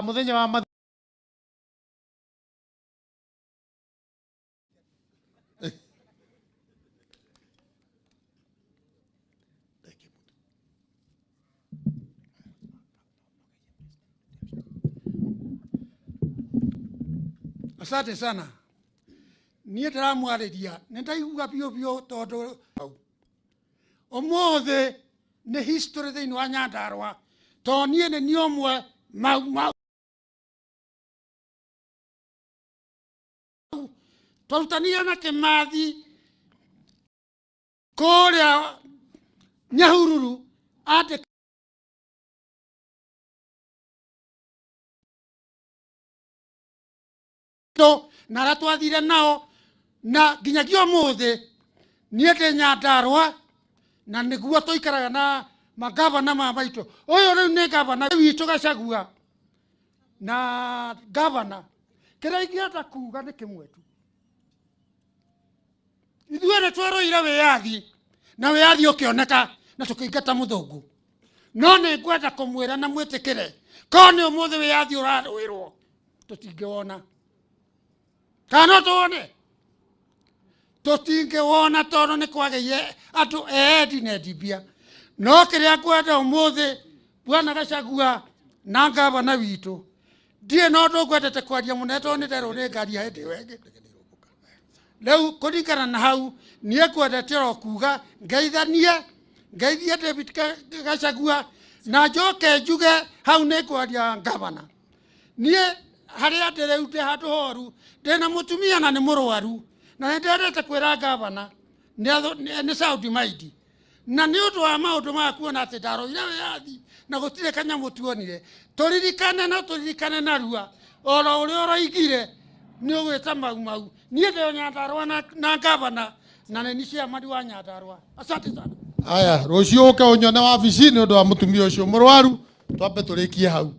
mũthenya wa Asante sana. Niĩ ndĩramwarĩria nĩ ndaiguga biũ tondũ ũmũthĩ nĩ history thĩinĩ wa Nyandarua tondũ niĩ nĩ niĩ ũmwe mau twarutania na Kimathi kũrĩa Nyahururu na arĩa twathire nao na nginyagia ũmũthĩ niĩ ndĩ Nyandarua na nĩguo tũikaraga na magavana maitũ. Ũyũ rĩu nĩ gavana witũ Gachagua na gavana kĩrĩa ingĩenda kuga nĩ kĩmwe tu. Ithuĩ nĩ twarũire wĩyathi na wĩyathi ũkĩoneka na tũkĩingata mũthũngũ, no nĩ ngwenda kũmwĩra na mwĩtĩkĩre korwo nĩ ũmũthĩ wĩyathi ũrarũĩrwo tũtingĩwona kana tuone tũtingĩwona tondũ nĩ kwagĩire andũ endi na endibia. No kĩrĩa ngwenda ũmũthĩ Bwana Gachagua na gavana witũ ndiĩ na ũndũ ngwendete kwaria mũno tondũ nĩ nderwo nĩ ngari ya hĩndĩ ĩyo ĩngĩ. Rĩu kũringana na hau niĩ ngwendete o kuga ngeithie David Gachagua na njoke njuge hau nĩ kwaria gavana. Niĩ harĩa ndĩ rĩu ndĩ handũ horu ndĩna mũtumia na nĩ mũrwaru na nĩ ndendete kwĩra gavana nĩ sound mind na nĩ ũndũ wa maũndũ ma kuona atĩ ndarũire wĩyathi na gũtirĩ kanyamũ tuonire tũririkane narua oro ũrĩa ũroigire nĩ ũgwĩta mau. Niĩ ndĩ Nyandarua na gavana na nĩ chairman wa Nyandarua. Asante sana. Aya rũciũ ũke ũnyone wabici nĩ ũndũ wa mũtumia ũcio mũrwaru twambe tũrĩkie hau.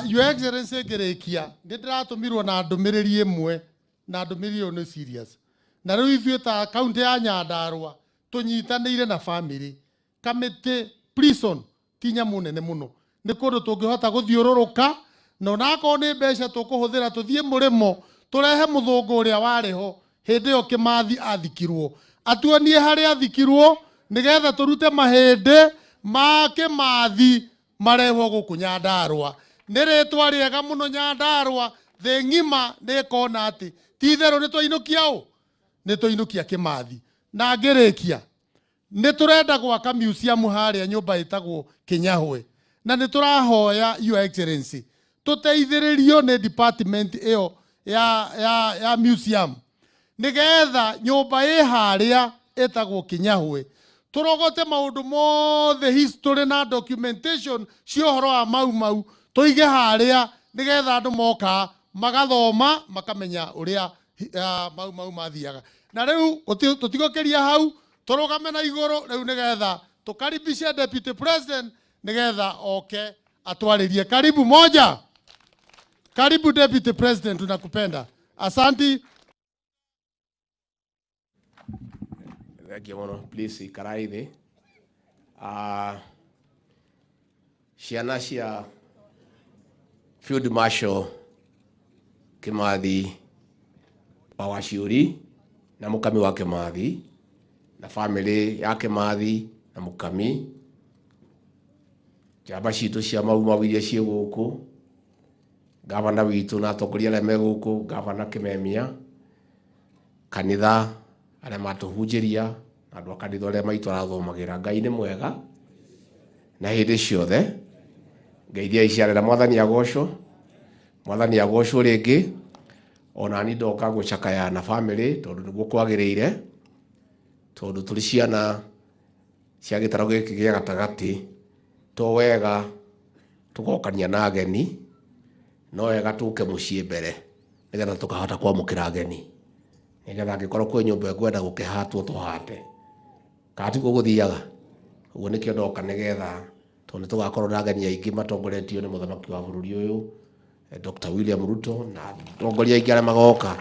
Your Excellency ngĩrĩkia nĩ ndĩratũmirwo na ndũmĩrĩri ĩmwe na ndũmĩrĩri ĩyo nĩ serious na rĩu ithuĩ ta kaunti ya Nyandarua tũnyitanĩire na family kamĩtĩ prison ti nyamũ nene mũno nĩ kũndũ tũngĩhota gũthiũrũrũka na onakorwo nĩ mbeca tũkũhũthĩra tũthiĩ mũrĩmo tũrehe mũthũngũ ũrĩa warĩ ho hĩndĩ ĩyo Kimathi athikirwo atuonie harĩa athikirwo nĩgetha tũrute mahĩndĩ ma Kimathi marehwo gũkũ Nyandarua. Nĩ rĩtwa rĩega mũno Nyandarua thĩ ng'ima nĩ ĩkona atĩ ti itherũ nĩ twainũkia nĩ twainũkia Kimathi. Na ngĩrĩkia nĩ tũrenda gwaka museum harĩa nyũmba ĩtagwo Kĩnyahwe na nĩ tũrahoya Your Excellency tũteithĩrĩrio nĩ department ĩyo ya museum nĩgetha nyũmba ĩ harĩa ĩtagwo Kĩnyahwe turogote maundu mothe history na documentation cio horo wa mau tuige haria nigetha andu moka magathoma makamenya uria mau mathiaga na riu tutigokeria hau turugame na iguru riu nigetha tukaribishe deputy president nigetha oke atwaririe. Karibu moja. Karibu deputy president, tunakupenda. Asanti. Thank you, Mono. Please, ikarai thi. Ciana cia Field Marshal Kimathi wa Waciuri na Mukami wa Kimathi na family ya Kimathi na Mukami, njamba citu cia mau iria ciĩ gũkũ, gavana witũ na atongoria arĩa me gũkũ, gavana Kimemia, kanitha arĩa matũhunjĩria, andũ a kanitha arĩa maitũ arathomagĩra. Ngai nĩ mwega na hĩndĩ ciothe. Ngeithia iciarĩra Mwathani agocwo, Mwathani agocwo rĩngĩ. Ona ni ndoka gũcakaya na family tondũ nĩguo kwagĩrĩire, tondũ tũrĩ ciana cia gĩtaro gĩkĩ gĩa gatagatĩ. To wega tũgokania na ageni, no wega tũke mũciĩ mbere nĩgetha tũkahota kwamũkĩra ageni, nĩgetha angĩkorwo kwĩ nyũmba ĩkwenda gũkĩhatwo tũhate. Katiguo gũthiaga ũguo nĩkĩo ndoka nĩgetha tondũ tũgakorwo na ageni aingĩ matongoretio nĩ mũthamaki wa bũrũri ũyũ Dr. William Ruto na atongoria aingĩ arĩa magoka.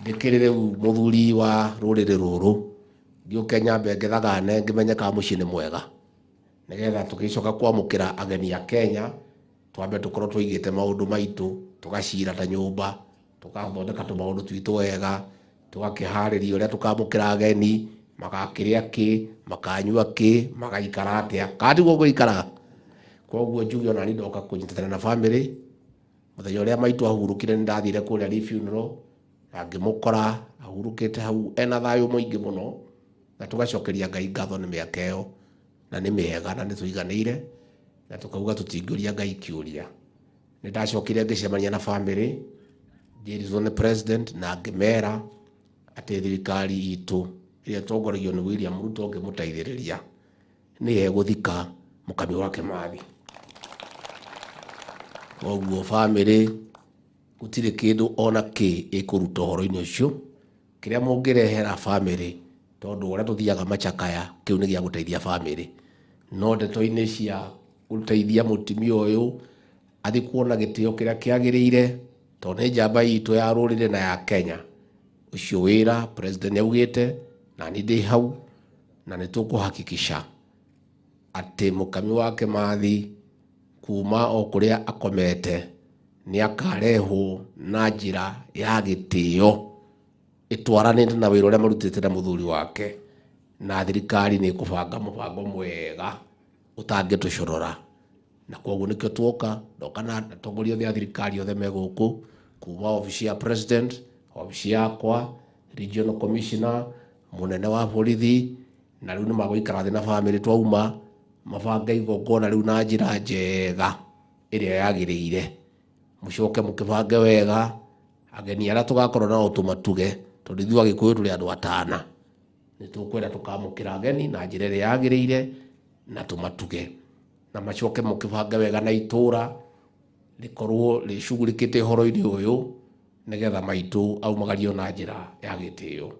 Ndĩkĩrĩ rĩu mũthuri wa rũrĩrĩ rũrũ ngĩũke nyambe ngĩthagane ngĩmenye kana mũciĩ nĩ mwega, nĩgetha tũgĩcoka kwamũkĩra ageni a Kenya twambe tũkorwo tũigĩte maũndũ maitũ, tũgacira ta nyũmba, tũgathondeka tũmaũndũ twitũ wega, tũgakĩharĩria ũrĩa tũkamũkĩra ageni, magakĩrĩa kĩ, makanyua kĩ, magaikara atĩa. Katiguo gũikara. Koguo njuge ona ni ndoka kũnyitanĩra na family. Mũthenya ũrĩa maitũ ahurũkire nĩ ndathire kũrĩa rĩ funeral na ngĩmũkora ahurũkĩte hau ena thayũ mũingĩ mũno, na tũgacokeria Ngai ngatho nĩ mĩaka ĩyo na nĩ mĩega na nĩ tũiganĩire, na tũkauga tũtingĩũria Ngai kĩũria. Nĩ ndacokire ngĩcemania na family, ngĩĩrithwo nĩ president na ngĩmera atĩ thirikari itũ ĩrĩa tongoragio nĩ William Ruto ngĩmũteithĩrĩria nĩ egũthika Mukami wa Kimathi. Koguo family gũtirĩ kĩndũ ona kĩ ĩkũruta ũhoro-inĩ ũcio, kĩrĩa mũngĩrehera family, tondũ ũrĩa tũthiaga macakaya kĩu nĩ gĩa gũteithia family, no ndeto-inĩ cia gũteithia mũtumia ũyũ athiĩ kuona gĩtĩo kĩrĩa kĩagĩrĩire, tondũ nĩ njamba itũ ya rũrĩrĩ na ya Kenya. Ũcio wĩra president nĩaugĩte na ni ndĩ hau na nĩ tũkũhakikisha atĩ Mukami wa Kimathi kuma o kũrĩa akomete nĩ akarehwo na njĩra ya gĩtĩo ĩtwaranĩte na wĩra ũrĩa marutĩte na mũthuri wake, na thirikari nĩ ĩkũbanga mũbango mwega ũtangĩtũcorora. Na koguo nĩkĩo tuoka, ndoka na atongoria othe a thirikari othe me gũkũ, kuma obici ya president, obici yakwa, regional commissioner, mũnene wa borithi, na rĩu nĩ magũikara thĩ na family twauma mabanga igongona rĩu na njĩra njega ĩrĩa yagĩrĩire. Mũcoke mũkĩbange wega ageni arĩa tũgakorwo nao tũmatuge, tondũ ithuĩ Agĩkũyũ tũrĩ andũ atana. Nĩ tũkwenda tũkamũkĩra ageni na njĩra ĩrĩa yagĩrĩire na tũmatuge, na macoke mũkĩbange wega na itũra rĩkorwo rĩcugurĩkĩte ũhoro-inĩ ũyũ nĩgetha maitũ aumagario na njĩra ya gĩtĩo.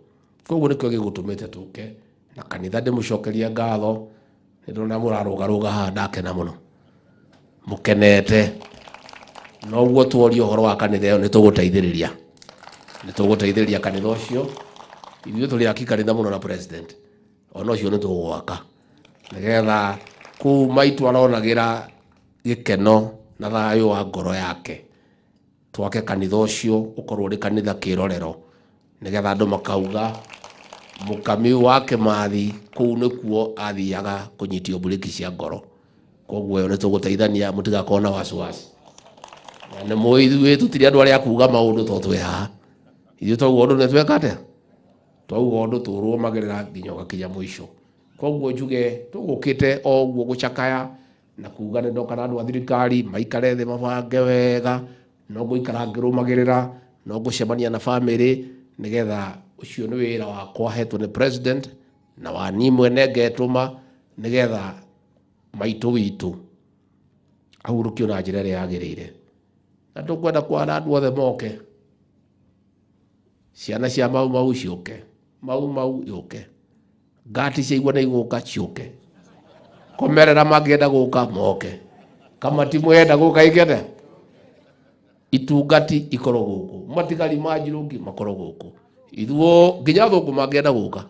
Koguo nĩkĩo gĩgũtũmĩte tũke, na kanitha ndĩmũcokeria ngatho. Nĩndĩrona mũrarũgarũga haha ndakena mũno, mũkenete. Noguo tuorio ũhoro wa kanitha ĩyo nĩ tũgũteithĩrĩria kanitha ũcio. Ithuĩ tũrĩ aki kanitha mũno na president, ona ũcio nĩ tũgwaka nĩgetha kũu maitũ aronagĩra gĩkeno na thayũ wa ngoro yake. Twake kanitha ũcio ũkorwo ũrĩ kanitha kĩrorero, nĩgetha andũ makauga Mukami wa Kimathi kũu nĩkuo athiaga kũnyitio mburĩki cia ngoro. Koguo nĩ tũgũteithania, mũtigakorwo na wasiwasi. Na nĩ mũĩ ithuĩ tũtirĩ andũ arĩa kuuga maũndũ to twĩ haha. Ithuĩ twauga ũndũ nĩ tweka atĩa? Twauga ũndũ tũrũmagĩrĩra nginya ũgakinya mũico. Koguo njuge tũgũkĩte o ũguo gũcakaya na kuuga nĩ ndoka na andũ a thirikari maikare thĩ mabange wega, no ngũikara ngĩrũmagĩrĩra, no ngũcemania na family, nĩgetha ũcio nĩ wĩra wakwa hetwo nĩ president na wani mwene ngetuma nigetha maitu witu ahurukio na njira ĩrĩa yagĩrĩire. Na tukwenda kwara andũ othe moke, ciana cia mau ciũke, mau yũke, ngati ciaigua nĩ igũka ciũke, komerera mangĩenda gũka moke, kamati mwenda gũka ikende, itungati ikorwo gũkũ, matigari ma njirũngi makorwo gũkũ, ithuo nginya thũngũ mangĩenda gũka,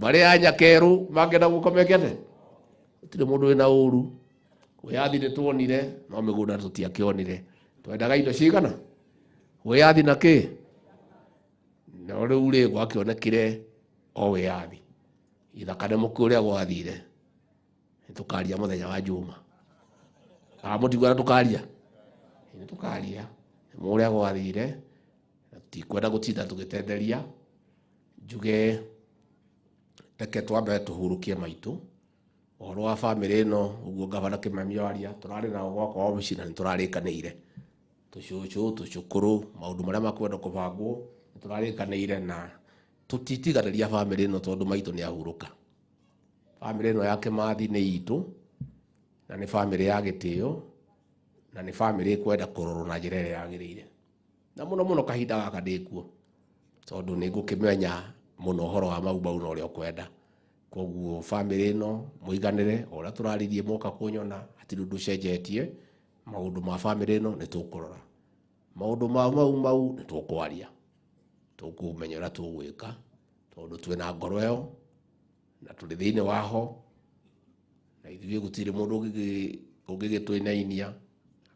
barĩa anyakerũ mangĩenda gũka mekende, gũtirĩ mũndũ wĩna ũru. Wĩyathi nĩ tuonire, no mĩgũnda tũtiakĩonire. Twendaga indo cigana? Wĩyathi na kĩ? No rĩu rĩ gwakĩonekire o wĩyathi. Ithaka nĩ mũkĩ ũrĩa gwathire. Nĩtũkaria mũthenya wa Juma. Mũtigwana tũkaria? Nĩtũkaria. Mũrĩa gwathire, tikwenda gũtinda tũgĩtenderia. Njuge reke twambe tũhurũkie maitũ. Ũhoro wa bamĩrĩ ĩno, ũguo Gavana Kimani aria, tũrarĩ nao gwakwa obici na nĩtũrarĩkanĩire. Tũcũcũ, tũcũkũrũ, maũndũ marĩa makwenda kũbangwo, nĩtũrarĩkanĩire na tũtitiganĩria bamĩrĩ ĩno tondũ maitũ nĩahurũka. Bamĩrĩ ĩno ya Kimathi nĩ itũ, na nĩ bamĩrĩ ya gĩtĩo, na nĩ bamĩrĩ ĩkwenda kũrorwo na njĩra ĩrĩa yagĩrĩire. Na mũno kahinda gaka ndĩkuo, tondũ nĩngũkĩmenya mũno ũhoro wa mau na ũrĩa ũkwenda. Koguo bamĩrĩ ĩno mũiganĩre, o ũrĩa tũraririe moka kũnyona, hatirĩ ũndũ ũcenjetie. Maũndũ ma bamĩrĩ ĩno nĩtũkũrora, maũndũ mau nĩtũkwaria, tũkũmenya ũrĩa tũgwĩka, tondũ twĩna ngoro ĩyo na tũrĩ thĩinĩ waho, na ithuĩ gũtirĩ mũndũ ũngĩgĩtũinainia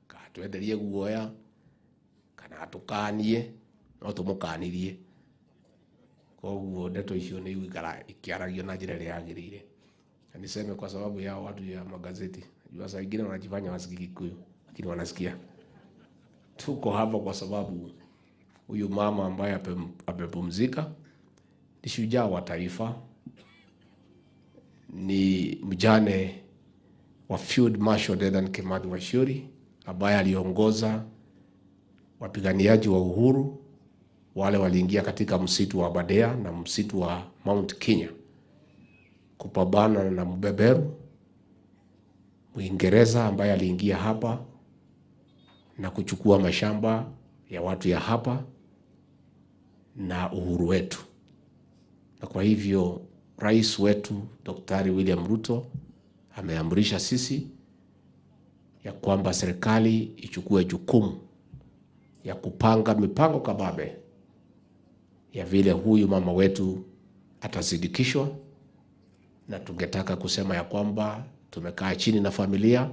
akatwenderie guoya kana atũkanie, no tũmũkanirie. Koguo ndeto icio nĩ igũikara ikiaragio na njĩra ĩrĩa yagĩrĩire. Na niseme kwa sababu ya watu ya magazeti, jua saa ingine wanajifanya wasikii Kikuyu, lakini wanasikia. Tuko hapa kwa sababu huyu mama ambaye amepumzika ni shujaa wa taifa, ni mjane wa Field Marshal Kimathi Washuri ambaye aliongoza wapiganiaji wa uhuru wale waliingia katika msitu wa Badea na msitu wa Mount Kenya kupambana na mbeberu Mwingereza ambaye aliingia hapa na kuchukua mashamba ya watu ya hapa na uhuru wetu. Na kwa hivyo rais wetu Daktari William Ruto ameamrisha sisi ya kwamba serikali ichukue jukumu ya kupanga mipango kababe ya vile huyu mama wetu atazidikishwa, na tungetaka kusema ya kwamba tumekaa chini na familia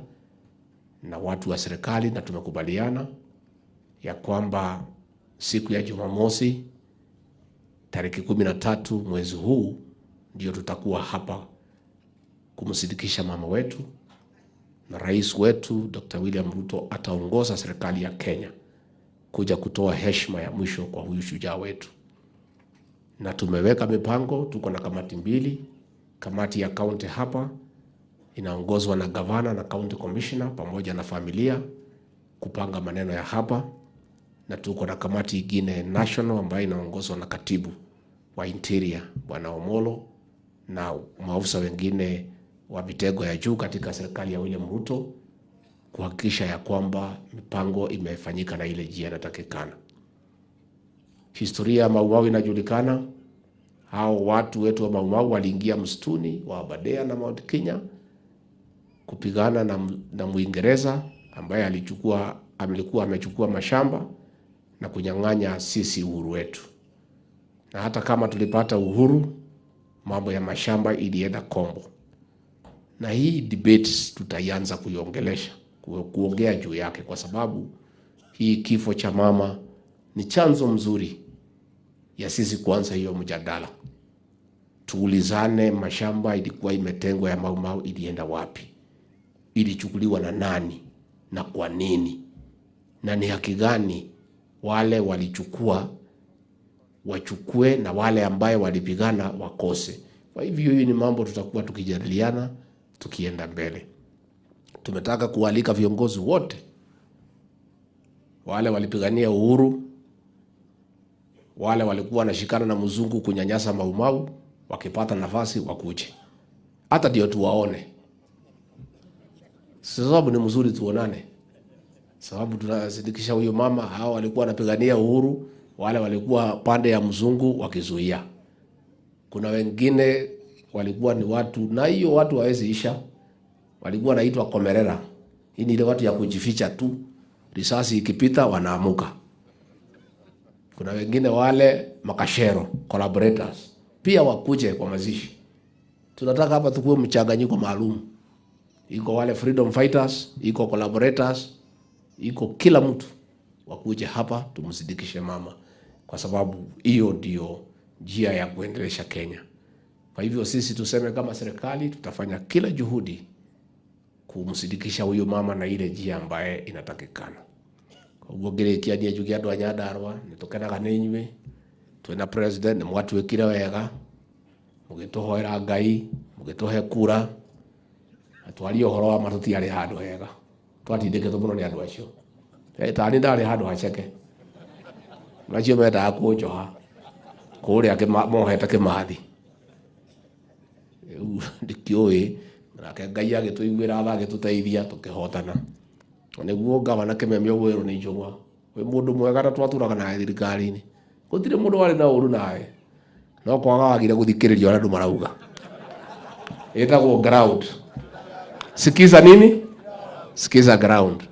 na watu wa serikali na tumekubaliana ya kwamba siku ya Jumamosi tarehe 13 mwezi huu ndio tutakuwa hapa kumsidikisha mama wetu, na rais wetu Dr. William Ruto ataongoza serikali ya Kenya kuja kutoa heshima ya mwisho kwa huyu shujaa wetu. Na tumeweka mipango, tuko na kamati mbili. Kamati ya county hapa inaongozwa na gavana na county commissioner pamoja na familia kupanga maneno ya hapa, na tuko na kamati ingine national ambayo inaongozwa na katibu wa interior Bwana Omolo na maafisa wengine wa vitengo ya juu katika serikali ya William Ruto kuhakikisha ya kwamba mipango imefanyika na ile njia inatakikana. Historia ya Mau inajulikana. Hao watu wetu wa Mau waliingia msituni wa Badea na Mount Kenya kupigana na Mwingereza ambaye alikuwa amechukua mashamba na kunyang'anya sisi uhuru wetu. Na hata kama tulipata uhuru, mambo ya mashamba ilienda kombo. Na hii debate tutaianza kuongea juu yake, kwa sababu hii kifo cha mama ni chanzo mzuri ya sisi kuanza hiyo mjadala. Tuulizane, mashamba ilikuwa imetengwa ya Mau ilienda wapi? Ilichukuliwa na nani na kwa nini? Na ni haki gani wale walichukua wachukue na wale ambaye walipigana wakose? Kwa hivyo hii ni mambo tutakuwa tukijadiliana tukienda mbele. Tumetaka kualika viongozi wote wale walipigania uhuru, wale walikuwa wanashikana na mzungu kunyanyasa Mau, wakipata nafasi wakuje, hata ndio tuwaone, sababu ni mzuri tuonane, sababu tunasindikisha huyo mama. Hao walikuwa wanapigania uhuru, wale walikuwa pande ya mzungu wakizuia. Kuna wengine walikuwa ni watu, na hiyo watu hawezi isha, walikuwa wanaitwa komerera. Hii ni ile watu ya kujificha tu, risasi ikipita wanaamuka. Kuna wengine wale makashero, collaborators, pia wakuje kwa mazishi. Tunataka hapa tukue mchanganyiko maalum. Iko wale freedom fighters, iko collaborators, iko kila mtu wakuje hapa tumsidikishe mama, kwa sababu hiyo ndio njia ya kuendelesha Kenya. Kwa hivyo sisi tuseme kama serikali tutafanya kila juhudi kumsidikisha huyo mama na ile njia ambaye inatakikana. Kwa hivyo gerekia ni jugia ndo Nyandarua nitokanaga ninywe twena president ni mwatu wekire wega mugitohoera Ngai mugitohe kura atwari ohoro wa matuti ari handu hega twatindikitwo muno ni andu acio tani ndari handu haceke macio menda kunjoha kuria mohete Kimathi ndikioi nake Ngai agituiguira tha agituteithia tukihotana. Niguo gavana Kimemio Gwiru ni njogwa we mundu mwega na twaturaga na thirikari-ini gutire mundu wari na uru nawe no kwaga wagire guthikiriria andu marauga etagwo ground. Sikiza nini? Sikiza ground.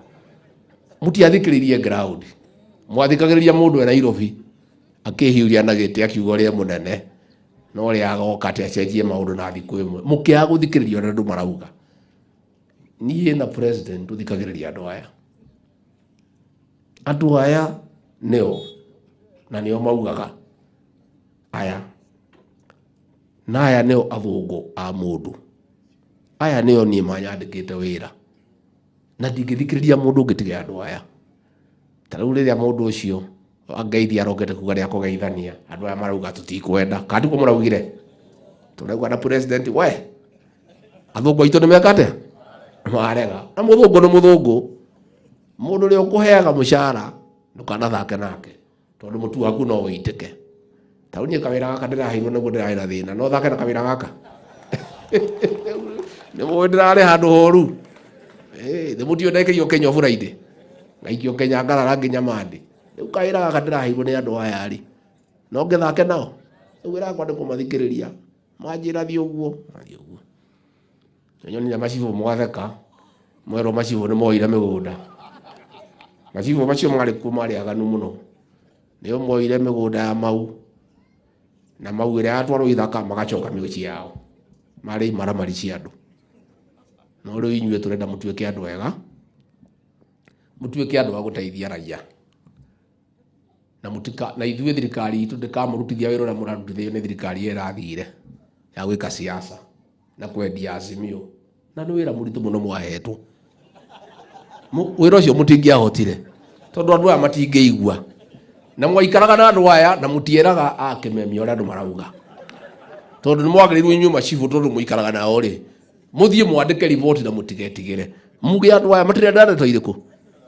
Mutiathikiririe ground. Mwathikagiriria mundu e Nairobi akihiuria na giti akiugo ria munene no ria agoka ati acenjie maundu na thiku imwe mukiaga guthikiriria andu marauga. Niye na president tuthikagiriria andu aya. Andu aya neo na nio maugaga aya na aya nio athungu a mundu. Aya nio ni manyandikite wira na ndingithikiriria mundu ungitiga andu aya. Tariu riria mundu ucio angeithia arokete kuga ria kugeithania andu aya marauga tutikwenda kandi ko muraugire turauga na president we athungu aitu ni mekate marega na muthungu ni muthungu mundu ri ukuheaga mushara ndukanathake nake tondu mutu waku no uitike. Tariu ni kawira gaka ndiraheirwo niguo ndiraira thina no thake na kawira gaka ni mwendera handu horu the mutio ndekerio Kenya Friday ngaikio Kenya ngarara nginya mandi riu kawira gaka ndiraheirwo ni andu aya ari no ngethake nao riu wira kwa ndikumathikiriria manjira thi uguo nyoni na macibo mwatheka mwero macibo ni moire migunda macibo macio mari kumari aganu muno nio moire migunda ya mau na mau ire atwaro ithaka magacoka miuci yao mari maramari cia andu no riu inyue turenda mutuike andu wega mutuike andu wa guteithia raia na mutika na ithuĩ thirikari itu ndikamurutithia wĩra ũrĩa mũrarutithio nĩ thirikari ĩrathire ya gwĩka siasa na kwendia Azimio na nĩ wĩra mũritũ mũno mwahetwo. Wĩra ũcio mũtingĩahotire tondũ andũ aya matingĩigua na mwaikaraga na andũ aya na mũtieraga Kimemia ũrĩa andũ marauga tondũ nĩ mwagĩrĩirwo inyuĩ macibu tondũ mũikaraga nao rĩ mũthiĩ mwandĩke report na mũtigetigĩre muge andũ aya matirenda ndeto irĩkũ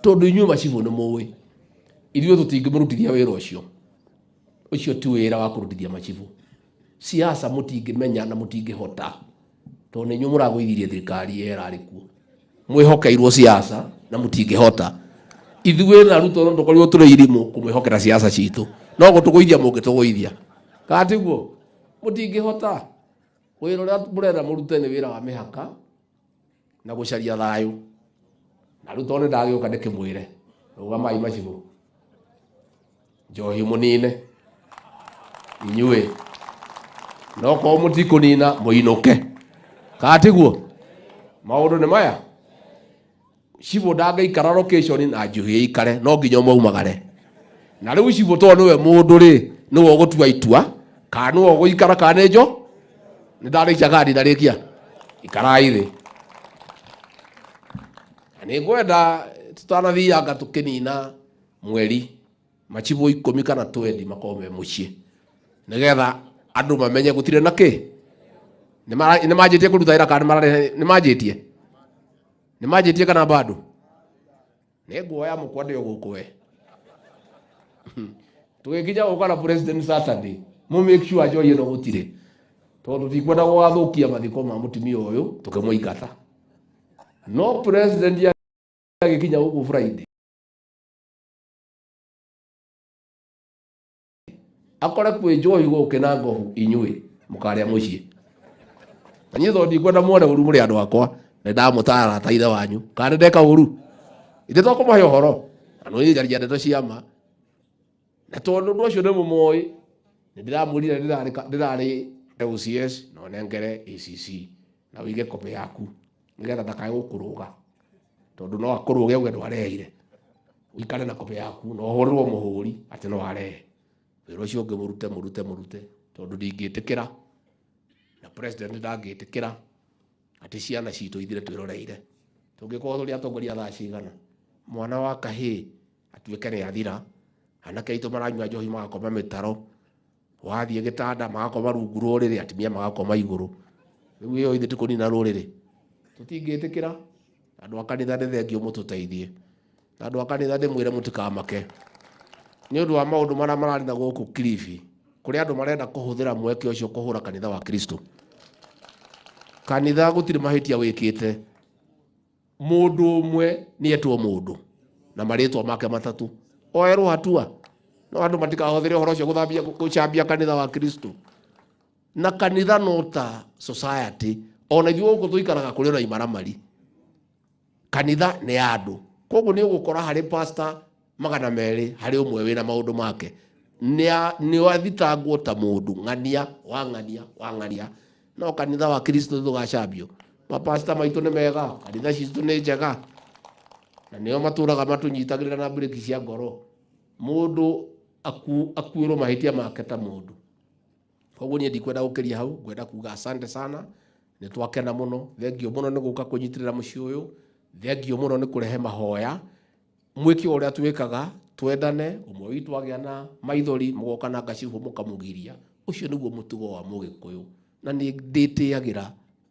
tondũ inyuĩ macibu nĩ mũĩ ithuĩ tũtingĩmũrutithia wĩra ũcio. Ũcio ti wĩra wa kũrutithia macibu. Siasa mũtingĩmenya na mũtingĩhota tondũ nĩ inyuĩ mũragũithirie thirikari ĩrarĩ kuo mwĩhokeirwo siasa na mũtingĩhota. Ithuĩ na ruto no tũkorirwo tũrĩ irimũ kũmwĩhokera siasa citũ no gũtũgũithia mũngĩtũgũithia katiguo mũtingĩhota. Wĩra ũrĩa mũrenda mũrute nĩ wĩra wa mĩhaka na gũcaria thayũ na rĩu tondũ ndagĩũka ndĩkĩmwĩre rũgamai macibu njohi munine inyuĩ no ko mũtikũnina mũinũke katiguo. Maũndũ nĩ maya cibo ndangĩikara location na njohi ikare no nginya maumagare na rĩu cibo tondũ nĩwe mũndũ rĩ nĩwe ũgũtua itua kana nĩwe ũgũikara kana njo nĩ ndarĩkia kandi ndarĩkia ikarai thĩ. Nĩ ngwenda tũtanathianga tũkĩnina mweri machibo 10 kana 20 makome muciĩ nigetha andu mamenye gutire na ki ni majitie kuruta ira kana marare ni majitie kana bado ni nguoya mukwande guku we tugikinya gukana president Saturday mu make sure ajo yino gutire tondu ndikwenda gũgathukia mathiko ma mũtumia ũyũ tũkĩmũingata. No president agĩkinya gũkũ Friday akore kwĩ njohi gũkĩ na ngohu inyuĩ mũkarĩa mũciĩ. Na niĩ tondũ ndikwenda muone ũru mũrĩ andũ akwa nĩ ndamũtara ta ithe wanyu kana ndeka ũru ithe tũkũmahe ũhoro na nĩ njaria ndeto cia ma na tondũ ũndũ ũcio ndĩmũmoĩ nĩ ndĩramwĩrire ndĩrarĩ LCS na onengere ACC na wĩige kopi yaku nĩgetha ndakae gũkũrũga tondũ no akũrũge ũge ndwareheire ũikare na kopi yaku na ũhũrĩrwo mũhũri atĩ no arehe wĩra ũcio ũngĩ mũrute tondũ ndingĩtĩkĩra na president ndangĩtĩkĩra atĩ ciana citũ ithire twĩroreire. Tũngĩkorwo tũrĩ atongoria thaa cigana mwana wa kahĩĩ atuĩke nĩ athira, anake aitũ maranyua njohi magakoma mĩtaro, wathiĩ gĩtanda magakoma rungu rũrĩrĩ, atumia magakoma igũrũ. Rĩu ĩyo ithe ti kũnina rũrĩrĩ, tũtingĩtĩkĩra. Andũ a kanitha nĩ thengio mũtũteithie, na andũ a kanitha ndĩmwĩre mũtikamake nĩ ũndũ wa maũndũ marĩa mararĩ na gũkũ Kilifi, kũrĩ andũ marenda kũhũthĩra mweke ũcio kũhũra kanitha wa Kristo. Kanitha gũtirĩ mahĩtia wĩkĩte, mũndũ ũmwe nĩetwo mũndũ na marĩtwa make matatũ oerwo hatua. No andũ matikahũthĩre ũhoro ũcio gũcambia kanitha wa Kristo. Na kanitha no ta society, ona ithuĩ gũkũ tũikaraga kũrĩ na imaramari. Kanitha nĩ andũ, koguo nĩ ũgũkora harĩ pastor 200 harĩ ũmwe wĩna maũndũ make nĩ athitangwo ta mũndũ ng'ania wa ng'ania. No kanitha wa Kristo tũgacambio. Mapasta maitũ nĩ mega, kanitha citũ nĩ njega, na nĩo matũraga matũnyitagĩrĩra na breki cia ngoro. Mũndũ akuĩrwo mahĩtia make ta mũndũ. Koguo niĩ ndikwenda gũkĩria hau, ngwenda kuga asante sana, nĩ twakena mũno, thengio mũno nĩ gũka kũnyitĩrĩra mũciĩ ũyũ, thengio mũno nĩ kũrehe mahoya. Mwĩkĩ ũrĩa twĩkaga twendane, ũmwe witũ agĩa na maithori mũgoka na ngacibũ mũkamũgiria, ũcio nĩguo mũtugo wa Mũgĩkũyũ. Na nĩ ndĩtĩagĩra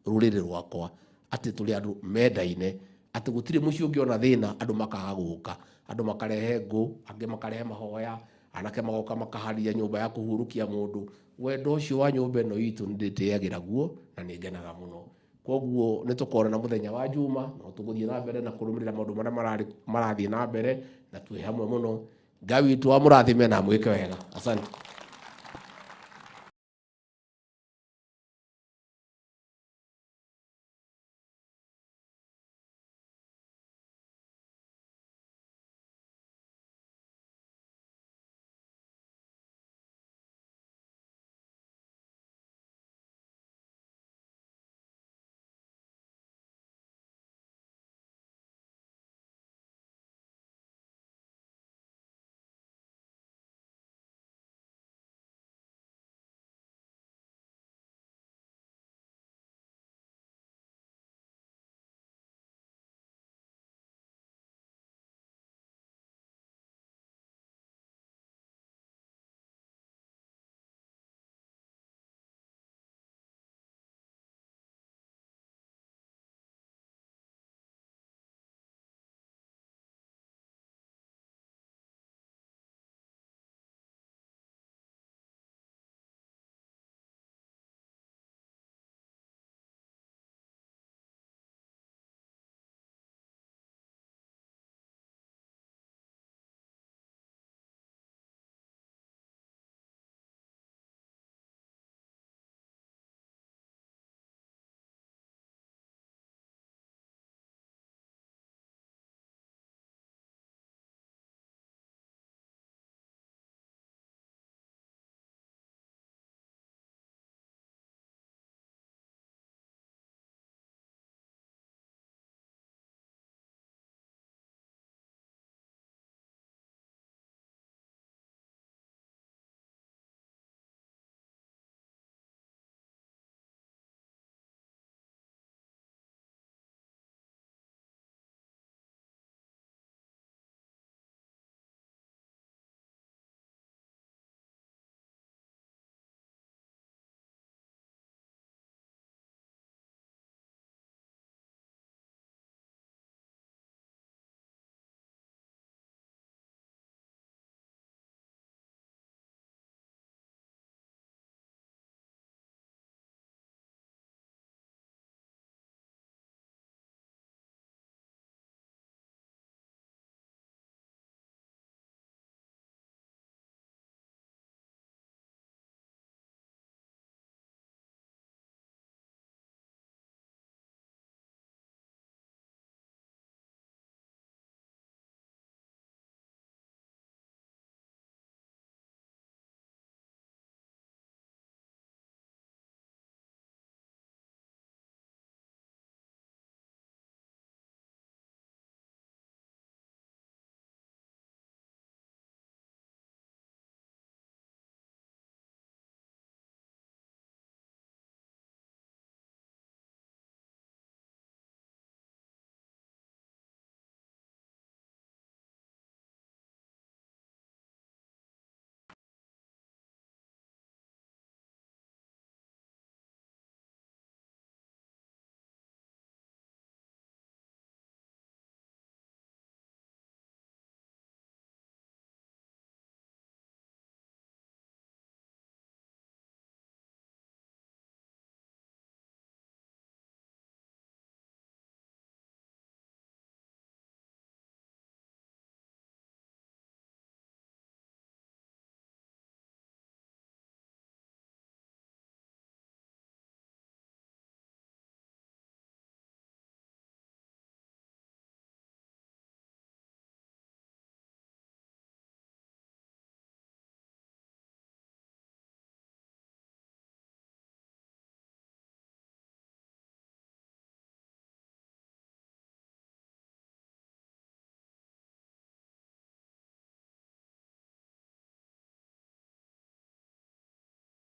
rũrĩrĩ rwakwa atĩ tũrĩ andũ mendaine, atĩ gũtirĩ mũciĩ ũngĩona thĩna andũ makaga gũka, andũ makarehe ngũ, angĩ makarehe mahoya, anake magoka makaharĩria nyũmba ya kũhurũkia mũndũ. Wendo ũcio wa nyũmba ĩno itũ nĩ ndĩtĩagĩra guo na nĩ ngenaga mũno. Koguo nĩ tũkorana mũthenya wa Juma, no tũgũthiĩ na mbere na kũrũmĩrĩra maũndũ marĩa marathiĩ na mbere, na twĩ hamwe mũno. Ngai witũ amũrathime na mwĩke wega. Asante.